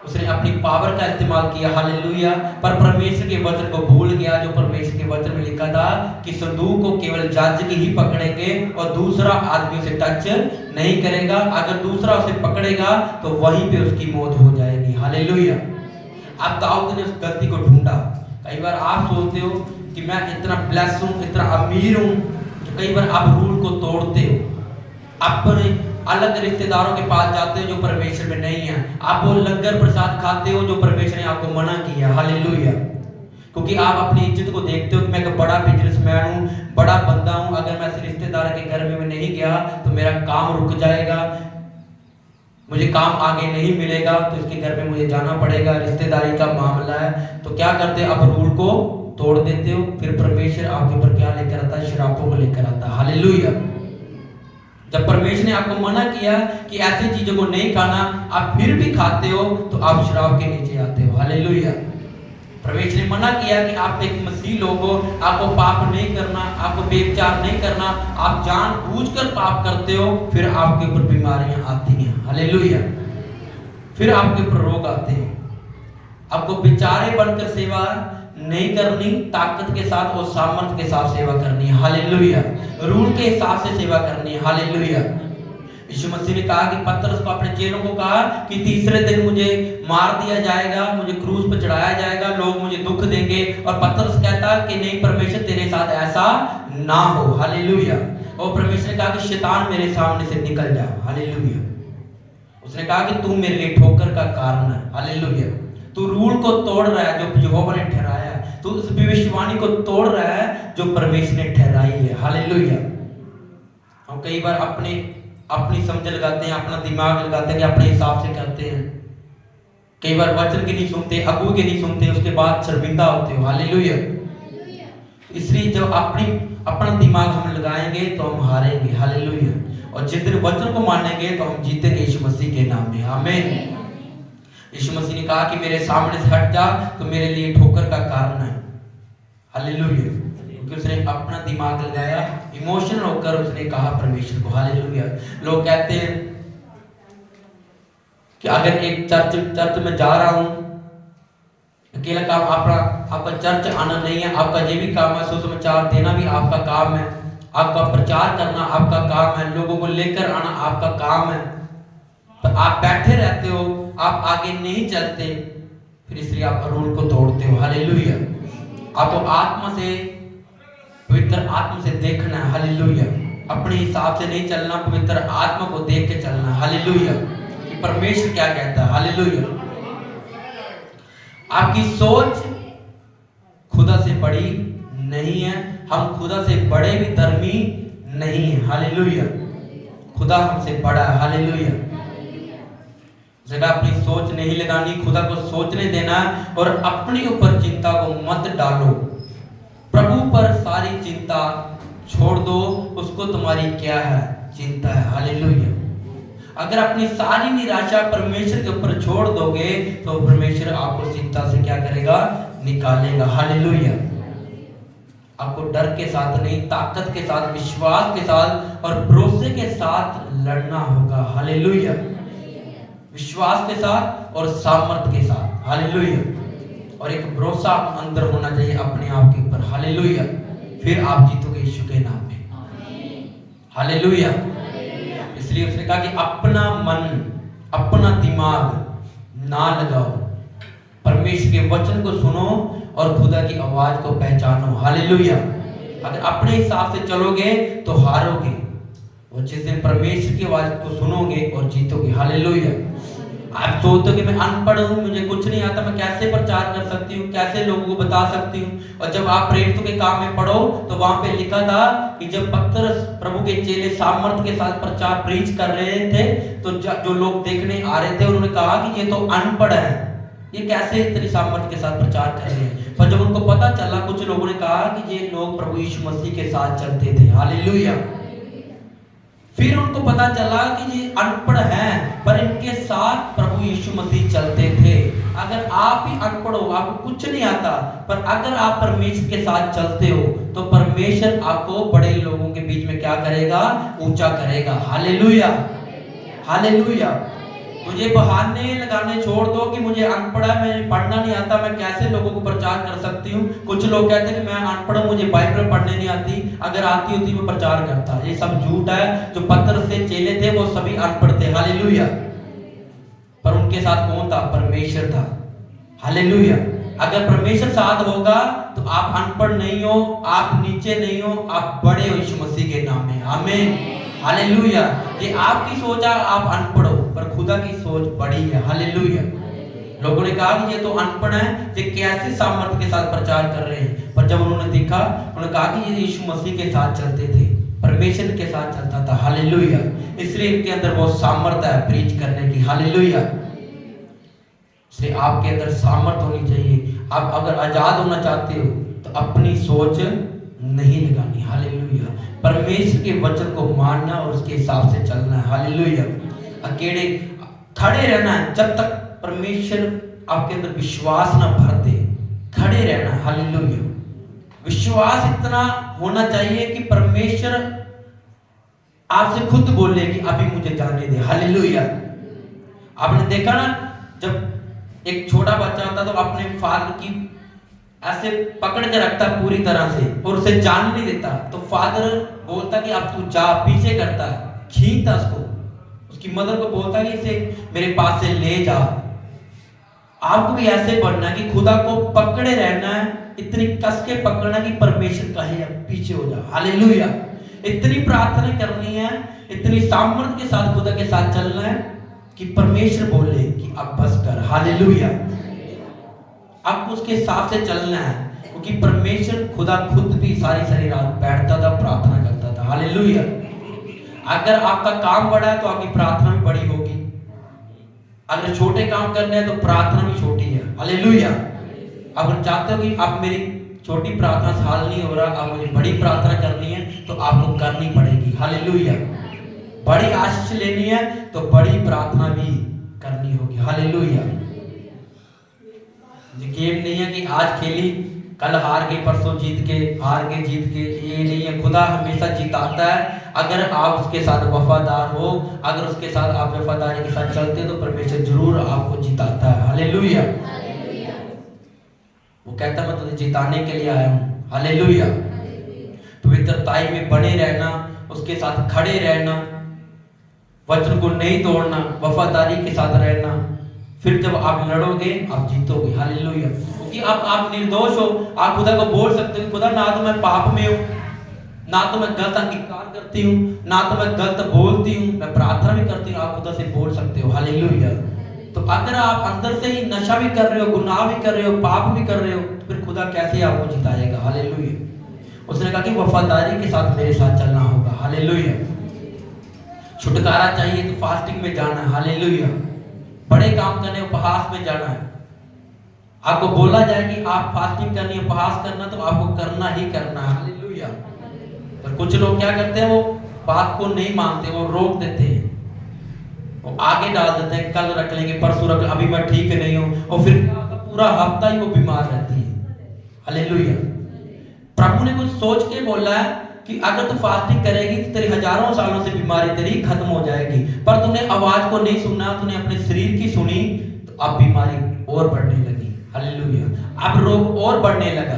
उसने अपनी पावर का इस्तेमाल किया। हालेलुया। पर परमेश्वर के वचन को भूल गया, जो परमेश्वर के वचन में लिखा था कि संदूक को केवल याजक ही पकड़ेंगे और दूसरा आदमी उसे टच नहीं करेगा। अगर दूसरा उसे पकड़ेगा तो वहीं पे उसकी मौत हो जाएगी। हालेलुया। अब दाऊद ने उस गलती को ढूंढा। कई बार आप सोचते हो कि मैं इतना ब्लेस हूँ, इतना अमीर हूँ, तो कई बार आप रूल को तोड़ते हो, अपने अलग रिश्तेदारों के पास जाते हो जो परमेश्वर में नहीं है, आप वो लंगर प्रसाद खाते हो जो परमेश्वर ने आपको मना किया। हालेलुया। क्योंकि आप अपनी इज्जत को देखते हो कि मैं एक बड़ा बिजनेसमैन हूँ, बड़ा बंदा हूँ, अगर मैं रिश्तेदार के घर में नहीं गया तो मेरा काम रुक जाएगा, मुझे काम आगे नहीं मिलेगा, तो इसके घर में मुझे जाना पड़ेगा, रिश्तेदारी का मामला है। तो क्या करते हो, अब रूल को तोड़ देते हो। फिर परमेश्वर आपके ऊपर क्या लेकर आता है, श्रापों को लेकर आता है। हालेलुया। जब परमेश्वर ने आपको मना किया कि ऐसी चीजों को नहीं खाना, आप फिर भी खाते हो, तो आप श्राप के नीचे आते हो। हालेलुया। परमेश्वर ने मना किया कि आप एक मसीह लोग हो, आपको पाप नहीं करना, आपको व्यभिचार नहीं करना, आप जानबूझकर पाप करते हो, फिर आपके ऊपर बीमारियां आती हैं। हालेलुया। फिर आपके ऊपर रोग आते हैं। आपको बेचारे बनकर सेवा नहीं करनी, ताकत के साथ और सामर्थ्य के साथ सेवा करनी है। हालेलुया। रूल के हिसाब से सेवा करनी है। हालेलुया। यीशु मसीह ने कहा कि पतरस को, अपने चेलों को कहा कि तीसरे दिन मुझे मार दिया जाएगा, मुझे क्रूस पर चढ़ाया जाएगा, लोग मुझे दुख देंगे। और पतरस कहता कि नहीं परमेश्वर तेरे साथ ऐसा ना हो। हालेलुया। और परमेश्वर ने कहा कि शैतान मेरे सामने से निकल जा। हालेलुया। उसने कहा कि तू मेरे लिए ठोकर का कारण है। हालेलुया। तू रूल को तोड़ रहा है जो यहोवा ने ठहराया है, तू उस भविष्यवाणी को तोड़ रहा है जो परमेश्वर ने ठहराई है। हालेलुया। हम कई बार अपनी समझ लगाते हैं, अपना दिमाग लगाते हैं कि अपने हिसाब से करते हैं। कई बार वचन के नहीं सुनते, अगुए के नहीं सुनते, उसके बाद शर्मिंदा होते हो। हालेलुया। इसलिए जब अपना दिमाग हम लगाएंगे तो हम हारेंगे। हालेलुया। और जिस दिन वचन को मानेंगे तो हम जीतेंगे यीशु मसीह के नाम में। आमीन। यीशु मसीह ने कहा कि मेरे सामने से हट जा तो मेरे लिए ठोकर का कारण है। हालेलुया। क्योंकि उसने अपना दिमाग लगाया, इमोशनल होकर उसने कहा परमेश्वर को। हालेलुया। लोग कहते हैं कि अगर एक चर्च में जा रहा हूं अकेला काम आपका चर्च आना नहीं है, आपका ये भी काम है, सुसमाचार देना भी आपका काम है, आपका प्रचार करना आपका काम है, लोगों को लेकर आना आपका काम है। तो आप बैठे रहते हो, आप आगे नहीं चलते, फिर इसलिए आप रूल को तोड़ते हो। हालेलुया। आपको आत्मा से, पवित्र आत्मा से देखना है। हालेलुया। अपने हिसाब से नहीं चलना, पवित्र आत्मा को देख के चलना। हालेलुया। कि परमेश्वर क्या कहता है। हालेलुया। आपकी सोच खुदा से बड़ी नहीं है, हम खुदा से बड़े भी धर्मी नहीं है। हालेलुया। खुदा हमसे बड़ा है। हालेलुया। जगह अपनी सोच नहीं लगानी, खुदा को सोचने देना और अपने ऊपर चिंता को मत डालो, प्रभु पर सारी चिंता छोड़ दो, उसको तुम्हारी क्या है, चिंता है। हालेलुया। अगर अपनी सारी निराशा परमेश्वर के ऊपर छोड़ दोगे तो परमेश्वर आपको चिंता से क्या करेगा, निकालेगा। हालेलुया। आपको डर के साथ नहीं, ताकत के साथ, विश्वास के साथ और भरोसे के साथ लड़ना होगा। हालेलुया। विश्वास के साथ और सामर्थ के साथ। हालेलुया। और एक भरोसा अंदर होना चाहिए अपने आप के ऊपर। हालेलुया। फिर आप जीतोगे यीशु के नाम में। हालेलुया। इसलिए उसने कहा कि अपना मन, अपना दिमाग ना लगाओ, परमेश्वर के वचन को सुनो और खुदा की आवाज को पहचानो। हालेलुया। अगर अपने हिसाब से चलोगे तो हारोगे, और जिस दिन परमेश्वर की आवाज को सुनोगे और जीतोगे। हालेलुया। आप सोचते हो कि मैं अनपढ़ हूँ, मुझे कुछ नहीं आता, मैं कैसे प्रचार कर सकती हूँ, कैसे लोगों को बता सकती हूँ। और जब आप प्रेरितों के काम में पढ़ो तो वहां पे लिखा था कि जब पतरस प्रभु के चेले सामर्थ के साथ प्रचार प्रीच कर रहे थे तो जो लोग देखने आ रहे थे उन्होंने कहा कि ये तो अनपढ़ है, ये कैसे इतनी सामर्थ के साथ प्रचार कर रहे हैं। पर जब उनको पता चला, कुछ लोगों ने कहा कि ये लोग प्रभु यीशु मसीह के साथ चलते थे। हालेलुया। फिर उनको पता चला कि ये अनपढ़ हैं पर इनके साथ प्रभु यीशु मसीह चलते थे। अगर आप ही अनपढ़ हो, आपको कुछ नहीं आता, पर अगर आप परमेश्वर के साथ चलते हो तो परमेश्वर आपको बड़े लोगों के बीच में क्या करेगा, ऊंचा करेगा। हालेलुया। हालेलुया। मुझे बहाने लगाने छोड़ दो कि मुझे अनपढ़ है, मुझे पढ़ना नहीं आता, मैं कैसे लोगों को प्रचार कर सकती हूँ। कुछ लोग कहते हैं कि मैं अनपढ़ हूँ, मुझे बाइबल पढ़ने नहीं आती, अगर आती होती मैं प्रचार करता। ये सब झूठ है। जो पतरस से चेले थे वो सभी अनपढ़ थे। हालेलुया। पर उनके साथ कौन था, परमेश्वर था। हालेलुया। अगर परमेश्वर साथ होगा तो आप अनपढ़ नहीं हो, आप नीचे नहीं हो, आप बड़े हो यीशु मसीह के नाम में। आमीन। हालेलुया। ये आपकी सोच है, आप अनपढ़ हो, पर खुदा की सोच बड़ी है। हालेलुया। लोगों ने कहा कि ये तो अनपढ़ है, ये कैसे सामर्थ्य के साथ प्रचार कर रहे हैं। पर जब उन्होंने देखा, उन्होंने कहा कि ये यीशु मसीह के साथ चलते थे, परमेश्वर के साथ चलता था। हालेलुया। इसलिए इनके अंदर बहुत सामर्थ्य है प्रीच करने की। हालेलुया। इसलिए आपके अंदर सामर्थ्य होनी चाहिए। आप अगर आजाद होना चाहते हो तो अपनी सोच नहीं लगानी। हालेलुया। परमेश्वर के वचन को मानना और उसके हिसाब से चलना है। हालेलुया। अकेले खड़े रहना है जब तक परमेश्वर आपके अंदर विश्वास ना भर दे, खड़े रहना। हालेलुया। विश्वास इतना होना चाहिए कि परमेश्वर आपसे खुद बोले कि अभी मुझे जाने दे। हालेलुया। आपने देखा ना, जब एक छोटा बच्चा होता तो अपने फादर की ऐसे पकड़ के रखता पूरी तरह से और उसे जान नहीं देता, तो फादर बोलता कि अब तू जा, पीछे करता है, खींचता उसको, उसकी मदर को बोलता कि इसे मेरे पास से ले जा। आपको भी ऐसे बनना है कि खुदा को पकड़े रहना है, इतनी कस के पकड़ना कि परमेश्वर कहे अब पीछे हो जा। हालेलुया। इतनी प्रार्थना करनी है, इतनी सामर्थ्य के साथ खुदा के साथ चलना है कि परमेश्वर बोले कि अब बस कर। हालेलुया। आपको उसके हिसाब से चलना है, क्योंकि परमेश्वर खुदा खुद भी सारी रात बैठता था, प्रार्थना करता था। हालेलुया। अगर आपका काम बड़ा है तो आपकी प्रार्थना भी बड़ी होगी, अगर छोटे काम करने हैं तो प्रार्थना भी छोटी है। हालेलुया। अगर चाहते हो कि आप मेरी छोटी प्रार्थना से हाल नहीं हो रहा, अब मुझे बड़ी प्रार्थना करनी है, तो आपको करनी पड़ेगी। हालेलुया। बड़ी आशीष लेनी है तो बड़ी प्रार्थना भी करनी होगी। हालेलुया। ये गेम नहीं है कि आज खेली कल हार गए, परसों जीत के, हार गए जीत के, ये नहीं है। खुदा हमेशा जिताता है अगर आप उसके साथ वफादार हो, अगर उसके साथ आप वफादारी के साथ चलते हो तो परमेश्वर जरूर आपको जिताता है। हालेलुया। वो कहता मैं तुझे जिताने के लिए आया हूँ। हालेलुया। पवित्रताई में बने रहना, उसके साथ खड़े रहना, वचन को नहीं तोड़ना, वफादारी के साथ रहना, फिर जब आप लड़ोगे आप जीतोगे। हालेलुया। क्योंकि आप निर्दोष हो, आप खुदा को बोल सकते हो खुदा ना तो मैं पाप में हूँ, ना तो मैं गलत अंगीकार करती हूँ, ना तो मैं गलत बोलती हूँ, मैं प्रार्थना भी करती हूँ, आप खुदा से बोल सकते हो। हालेलुया। तो अगर आप अंदर से ही नशा भी कर रहे हो, गुनाह भी कर रहे हो, पाप भी कर रहे हो, तो फिर खुदा कैसे आपको जिताएगा। हालेलुया। उसने कहा कि वफादारी के साथ मेरे साथ चलना होगा। हालेलुया। छुटकारा चाहिए तो फास्टिंग में जाना है। हालेलुया। बड़े काम करने उपवास में जाना है। आपको बोला जाए कि आप फास्टिंग करनी है, उपवास करना, तो आपको करना ही करना है। हालेलुया। पर कुछ लोग क्या करते हैं, वो बात को नहीं मानते, वो रोक देते हैं, वो आगे डाल देते हैं, कल रख लेंगे, परसों रख, अभी मैं ठीक नहीं हूं, और फिर पूरा हफ्ता ही वो बीमार रहती है। हालेलुया। प्रभु ने कुछ सोच के बोला है कि अगर तू फास्टिंग करेगी तो तेरी हजारों सालों से बीमारी तेरी खत्म हो जाएगी, पर तूने आवाज को नहीं सुना, तूने अपने शरीर की सुनी, तो अब बीमारी और बढ़ने लगी। हालेलुया। अब रोग और बढ़ने लगा।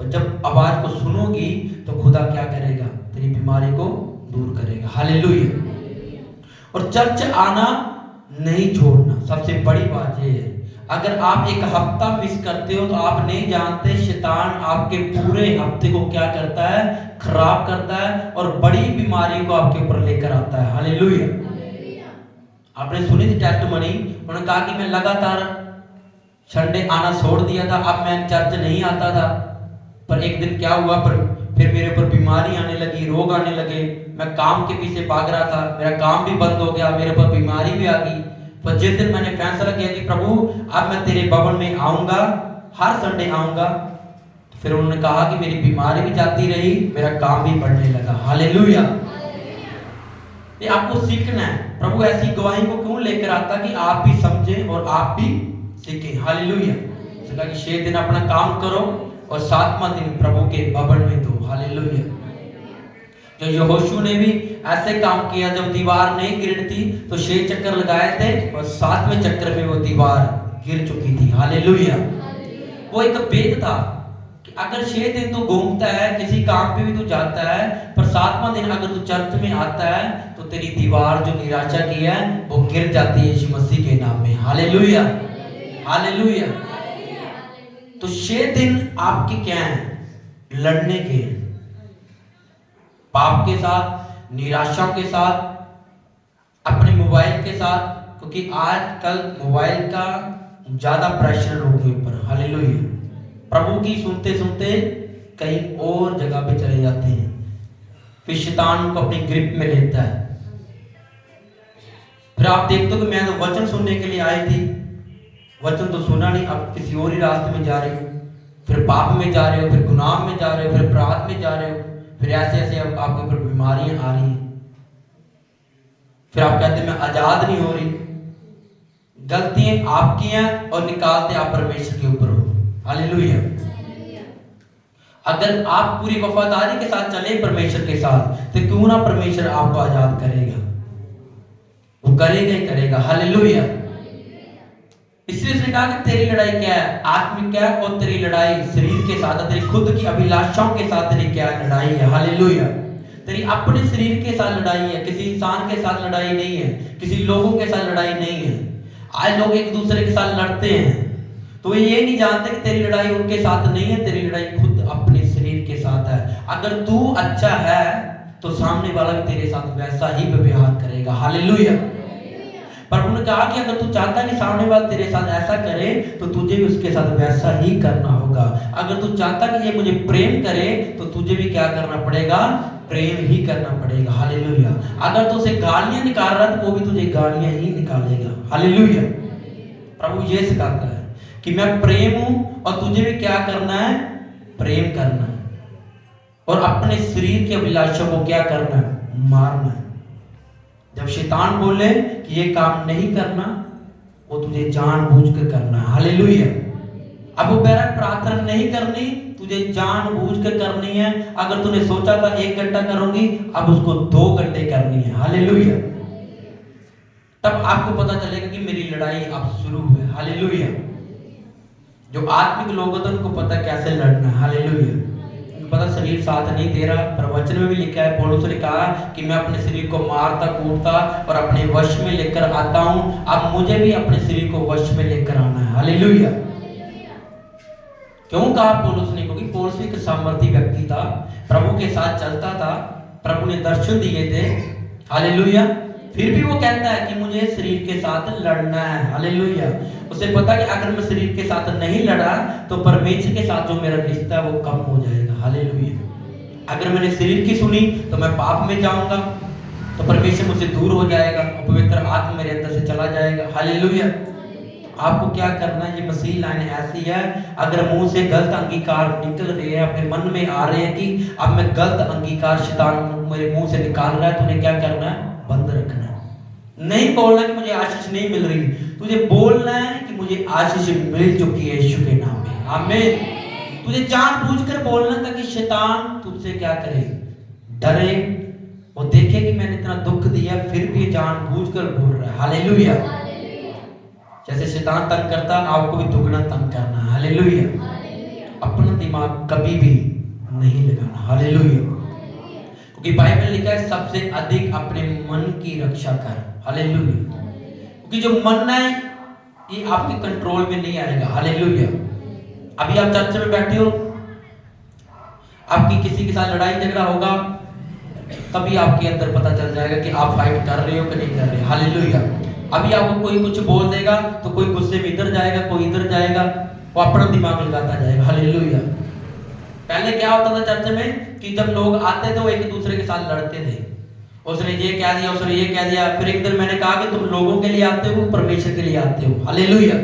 पर जब आवाज को सुनोगी तो खुदा क्या करेगा, तेरी बीमारी को दूर करेगा। हालेलुया। और चर्च आना नहीं छोड़ना, सबसे बड़ी बात यह है। अगर आप एक हफ्ता मिस करते हो तो आप नहीं जानते शैतान आपके पूरे हफ्ते को क्या करता है, खराब करता है, और बड़ी बीमारी को आपके ऊपर लेकर आता है। हालेलुया। आपने सुनी थी टेस्टिमनी, उन्होंने कहा कि मैं लगातार संडे आना छोड़ दिया था, अब मैं चर्च नहीं आता था, पर एक दिन क्या हुआ, पर फिर मेरे ऊपर बीमारी आने लगी, रोग आने लगे, मैं काम के पीछे भाग रहा था, मेरा काम भी बंद हो गया, मेरे ऊपर बीमारी भी आ गई। पर जिस दिन मैंने फैसला किया कि प्रभु अब मैं तेरे भवन में आऊंगा, हर संडे आऊंगा, फिर उन्होंने कहा कि मेरी बीमारी भी जाती रही, मेरा काम भी बढ़ने लगा। हालेलुया। ये आपको सीखना है। प्रभु ऐसी गवाही को क्यों लेकर आता कि आप भी समझें और आप भी सीखें। हालेलुया। इसलिए कि 6 दिन अपना काम करो और 7वां दिन प्रभु के भवन में दो। हालेलुया। जो यहोशू ने भी ऐसे काम किया, जब दीवार नहीं गिरती तो 6 चक्कर लगाए थे और 7वें चक्कर में वो दीवार गिर चुकी थी। हालेलुया। वो एक भेद था कि अगर 6 दिन तू घूमता है, किसी काम पे भी तू जाता है, पर 7वां दिन अगर तू चर्च में आता है तो तेरी दीवार जो निराशा की है वो गिर जाती है यीशु मसीह के नाम में। हालेलुया। हालेलुया। तो 6 दिन आपके क्या हैं, लड़ने के, पाप के साथ, निराशाओं के साथ, अपने मोबाइल के साथ, क्योंकि आजकल मोबाइल का ज्यादा प्रेशर लोगों के ऊपर। हालेलुया। प्रभु की सुनते सुनते कहीं और जगह पे चले जाते हैं, फिर शैतान को अपनी ग्रिप में लेता है। फिर आप देखते हो कि मैं तो वचन सुनने के लिए आई थी, वचन तो सुना नहीं, अब किसी और ही रास्ते में जा रहे हो, फिर पाप में जा रहे हो, फिर गुनाह में जा रहे हो, फिर अपराध में जा रहे हो, फिर ऐसे ऐसे आपके ऊपर बीमारियां आ रही हैं, फिर आप कहते हैं मैं आजाद नहीं हो रही। गलतियां आपकी हैं और निकालते आप परमेश्वर के ऊपर हो। हालेलुया। अगर आप पूरी वफादारी के साथ चले परमेश्वर के साथ, तो क्यों ना परमेश्वर आपको आजाद करेगा, वो करेगा ही करेगा। हालेलुया। इसलिए उसने कहा कि तेरी लड़ाई क्या है, आत्मिक क्या है, और तेरी लड़ाई शरीर के साथ, तेरी खुद की अभिलाषाओं के साथ तेरी क्या लड़ाई है। हालेलुया। तेरी अपने शरीर के साथ लड़ाई है, किसी इंसान के साथ लड़ाई नहीं है, किसी लोगों के साथ लड़ाई नहीं है। आज लोग एक दूसरे के साथ लड़ते हैं, तो ये नहीं जानते कि तेरी लड़ाई उनके साथ नहीं है, तेरी लड़ाई खुद अपने शरीर के साथ है। अगर तू अच्छा है तो सामने वाला भी तेरे साथ वैसा ही व्यवहार करेगा। हालेलुया। पर उन्होंने कहा कि अगर तू चाहता है कि सामने वाला तेरे साथ ऐसा करे, तो तुझे भी उसके साथ वैसा ही करना होगा। अगर तू चाहता कि ये मुझे प्रेम करे, तो तुझे भी क्या करना पड़ेगा, प्रेम ही करना पड़ेगा। हालेलुया। अगर तू उसे गालियां निकाल रहा है तो वो भी तुझे गालियां ही निकालेगा। हालेलुया। प्रभु ये सिखाता है कि मैं प्रेम हूं और तुझे भी क्या करना है, प्रेम करना है, और अपने शरीर के अभिलाषा को क्या करना है, मारना है। जब शैतान बोले कि ये काम नहीं करना, वो तुझे जानबूझ कर करना है। हालेलुया। अब वो बैरक प्रार्थना नहीं करनी, तुझे जानबूझ कर करनी है। अगर तूने सोचा था 1 घंटा करूंगी, अब उसको 2 घंटे करनी है। हालेलुया। तब आपको पता चलेगा कि मेरी लड़ाई अब शुरू है। हालेलुया। जो आत्मिक लोग होते हैं उनको पता कैसे लड़ना है। हालेलुया। उनको पता शरीर साथ नहीं दे रहा, पर वचन में भी लिखा है, पौलुस ने कहा कि मैं अपने शरीर को मारता कूटता और अपने वश में लेकर आता हूँ। अब मुझे भी अपने शरीर को वश में लेकर आना है। हालेलुया। क्यों कहा पौलुस ने? क्योंकि पौलुस भी एक सामर्थी व्यक्ति था, प्रभु के साथ चलता था, प्रभु ने दर्शन दिए थे। हालेलुया। फिर भी वो कहता है कि मुझे शरीर के साथ लड़ना है। हालेलुया। उसे पता कि अगर मैं शरीर के साथ नहीं लड़ा तो परमेश्वर के साथ जो मेरा रिश्ता है वो कम हो जाएगा। हालेलुया। अगर मैंने शरीर की सुनी तो मैं पाप में जाऊंगा, तो परमेश्वर मुझसे दूर हो जाएगा और पवित्र आत्मा मेरे अंदर से चला जाएगा। हालेलुया। आपको क्या करना है? ये मसीह लाइन ऐसी है, अगर मुंह से गलत अंगीकार निकल रहे हैं, अपने मन में आ रहे हैं कि अब मैं गलत अंगीकार शैतान मेरे मुंह से निकाल रहा है, तो उन्हें क्या करना है? बंद रखना है। नहीं बोलना कि मुझे आशीष नहीं मिल रही, तुझे बोलना है कि मुझे आशीष मिल चुकी है यीशु के नाम में। आमीन। तुझे जानबूझकर बोलना ताकि शैतान तुझसे क्या करे? डरे। वो देखे कि मैंने इतना दुख दिया फिर भी जानबूझकर बोल रहा है। हालेलुया। जैसे शैतान तंग करता, आपको भी दुगना तंग करना है। हालेलुया। अपना दिमाग कभी भी नहीं लगाना। हालेलुया। क्योंकि बाइबल लिखा है सबसे अधिक अपने मन की रक्षा कर। हालेलुया। क्योंकि जो मन है ये आपके कंट्रोल में नहीं आएगा। हालेलुया। अभी आप चर्च में बैठे हो, आपकी किसी के साथ लड़ाई झगड़ा होगा, तभी आपके अंदर पता चल जाएगा कि आप फाइट कर रहे हो कि नहीं कर रहे। हालेलुया। अभी आपको कोई कुछ बोल देगा तो कोई गुस्से में इधर जाएगा, कोई इधर जाएगा, वो अपना दिमाग लगाता जाएगा। हालेलुया। पहले क्या होता था चर्च में कि जब लोग आते थे वो एक दूसरे के साथ लड़ते थे, उसने ये कह दिया, उसने ये कह दिया। फिर एक दिन मैंने कहा कि तुम लोगों के लिए आते हो, परमेश्वर के लिए आते हो। हालेलुया।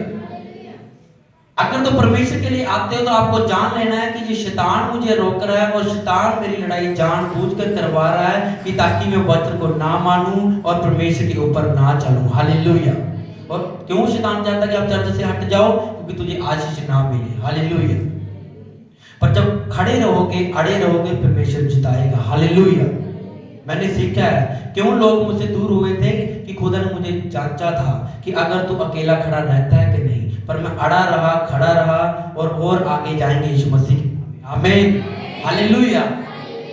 अगर तो परमेश्वर के लिए आते हो तो आपको जान लेना है कि ये शैतान मुझे रोक रहा है और शैतान मेरी लड़ाई जानबूझकर करवा रहा है कि ताकि मैं वचन को ना मानूं और परमेश्वर के ऊपर ना चलूं। हालेलुया। और क्यों शैतान चाहता है कि आप चर्च से हट जाओ? क्योंकि तुझे आशीष ना मिले। हालेलुया। पर जब खड़े रहोगे, अड़े रहोगे, परमेश्वर जिताएगा। हालेलुया। मैंने सीखा है, क्यों लोग मुझसे दूर हुए थे कि खुदा ने मुझे जांचा था कि अगर तू अकेला खड़ा रहता है कि नहीं, पर मैं अड़ा रहा, खड़ा रहा और आगे जाएंगे यीशु मसीह। आमीन। हालेलुया।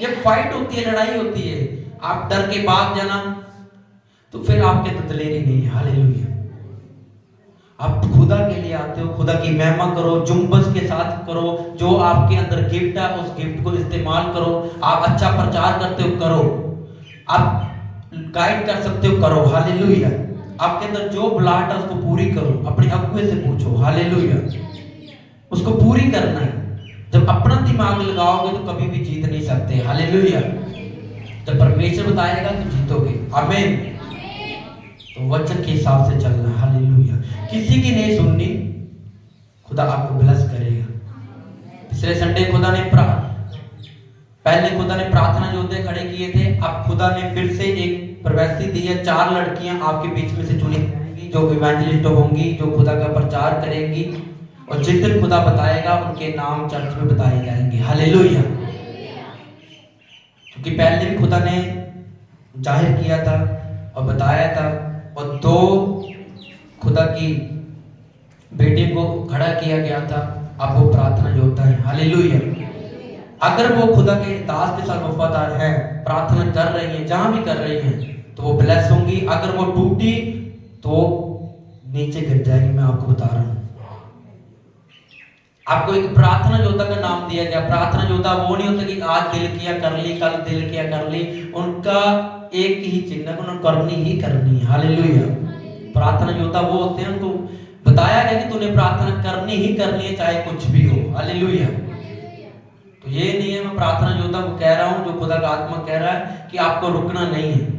ये फाइट होती है, लड़ाई होती है। आप डर के भाग जाना तो फिर आपके तो दलेरी नहीं है। हालेलुया। आप खुदा के लिए आते हो, खुदा की महिमा करो, जुम्बस के साथ करो, जो आपके अंदर गिफ्ट है उस गिफ्ट को इस्तेमाल करो। आप अच्छा प्रचार करते हो, करो। आप गाइड कर सकते हो, करो। हालेलुया। आपके अंदर जो बुलाहट है उसको पूरी करो, अपने अगुए से पूछो। हालेलुया। उसको पूरी करना है। जब अपना दिमाग लगाओगे तो कभी भी जीत नहीं सकते। हालेलुया। जब परमेश्वर बताएगा तो जीतोगे। आमीन। तो वचन के हिसाब से चलना। हालेलुया। किसी की नहीं सुननी, खुदा आपको ब्लेस करेगा। पिछले संडे खुदा ने पहले खुदा ने प्रार्थना योद्धे खड़े किए थे, अब खुदा ने फिर से एक प्रवृत्ति दी है। 4 लड़कियां आपके बीच में से चुनी जाएंगी जो इवेंजलिस्ट होंगी, जो खुदा का प्रचार करेंगी, और जिस दिन खुदा बताएगा उनके नाम चर्च में बताए जाएंगे। हालेलुया। क्योंकि पहले भी खुदा ने जाहिर किया था और बताया था, और 2 खुदा की बेटी को खड़ा किया गया था। अब वो प्रार्थना योद्धा है। हालेलुया। अगर वो खुदा के दास के साथ वफादार है, प्रार्थना कर रही है, जहां भी कर रही है, तो वो ब्लेस होंगी। अगर वो टूटी तो नीचे गिर जाएगी। मैं आपको बता रहा हूं। आपको एक प्रार्थना योद्धा का नाम दिया गया। प्रार्थना योद्धा वो नहीं होता कि आज दिल किया कर ली, कल दिल किया कर ली। उनका एक ही चिन्ह, उन्होंने करनी ही करनी है। हालेलुया। प्रार्थना योद्धा वो होते हैं, उनको बताया गया कि तूने प्रार्थना करनी ही करनी है, चाहे कुछ भी हो। हालेलुया। तो ये नहीं है, मैं प्रार्थना योद्धा को कह रहा हूं, जो खुदा का आत्मा कह रहा है कि आपको रुकना नहीं है।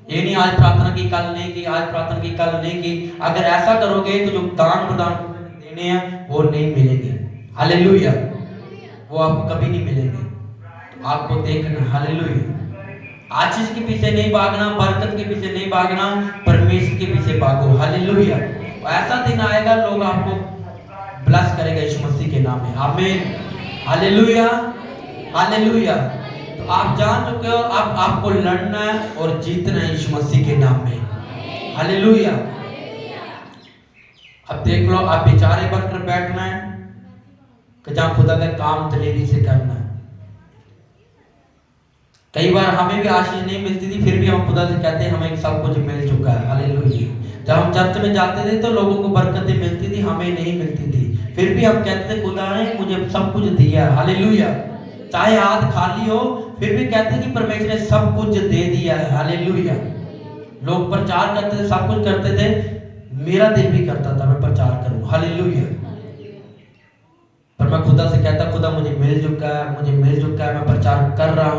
ये नहीं आज प्रार्थना की कल नहीं की, आज प्रार्थना की कल नहीं की। अगर ऐसा करोगे तो जो दान प्रदान देने हैं वो नहीं मिलेंगे। हालेलुया। वो आपको कभी नहीं मिलेंगे। तो आपको देखना। हालेलुया। आशीष के पीछे नहीं भागना, बरकत के पीछे नहीं भागना, परमेश्वर के पीछे भागो। हालेलुया। ऐसा दिन आएगा लोग आपको ब्लेस करेगा यीशु मसीह के नाम में। आमीन। हालेलुया। हालेलुया। तो आप जान चुके हो, अब आपको लड़ना है और जीतना है यीशु मसीह के नाम में। हालेलुया। अब देख लो, आप बेचारे बनकर बैठना है कि जहां खुदा का काम दलेरी से करना है। कई बार हमें भी आशीष नहीं मिलती थी, फिर भी हम खुदा से कहते हैं हमें सब कुछ मिल चुका है, हालेलुया। जब हम चर्च में जाते थे तो लोगों को बरकतें मिलती थी, हमें नहीं मिलती थी, फिर भी हम कहते थे खुदा ने मुझे सब कुछ दिया, हालेलुया। चाहे हाथ खाली हो फिर भी कहते हैं कि परमेश्वर ने सब कुछ दे दिया है, हालेलुया। लोग प्रचार करते थे, सब कुछ करते थे, मेरा दिल भी करता था मैं प्रचार करूं, हालेलुया। पर मैं खुदा से कहता खुदा मुझे मिल चुका है, मुझे मिल चुका है, मैं प्रचार कर रहा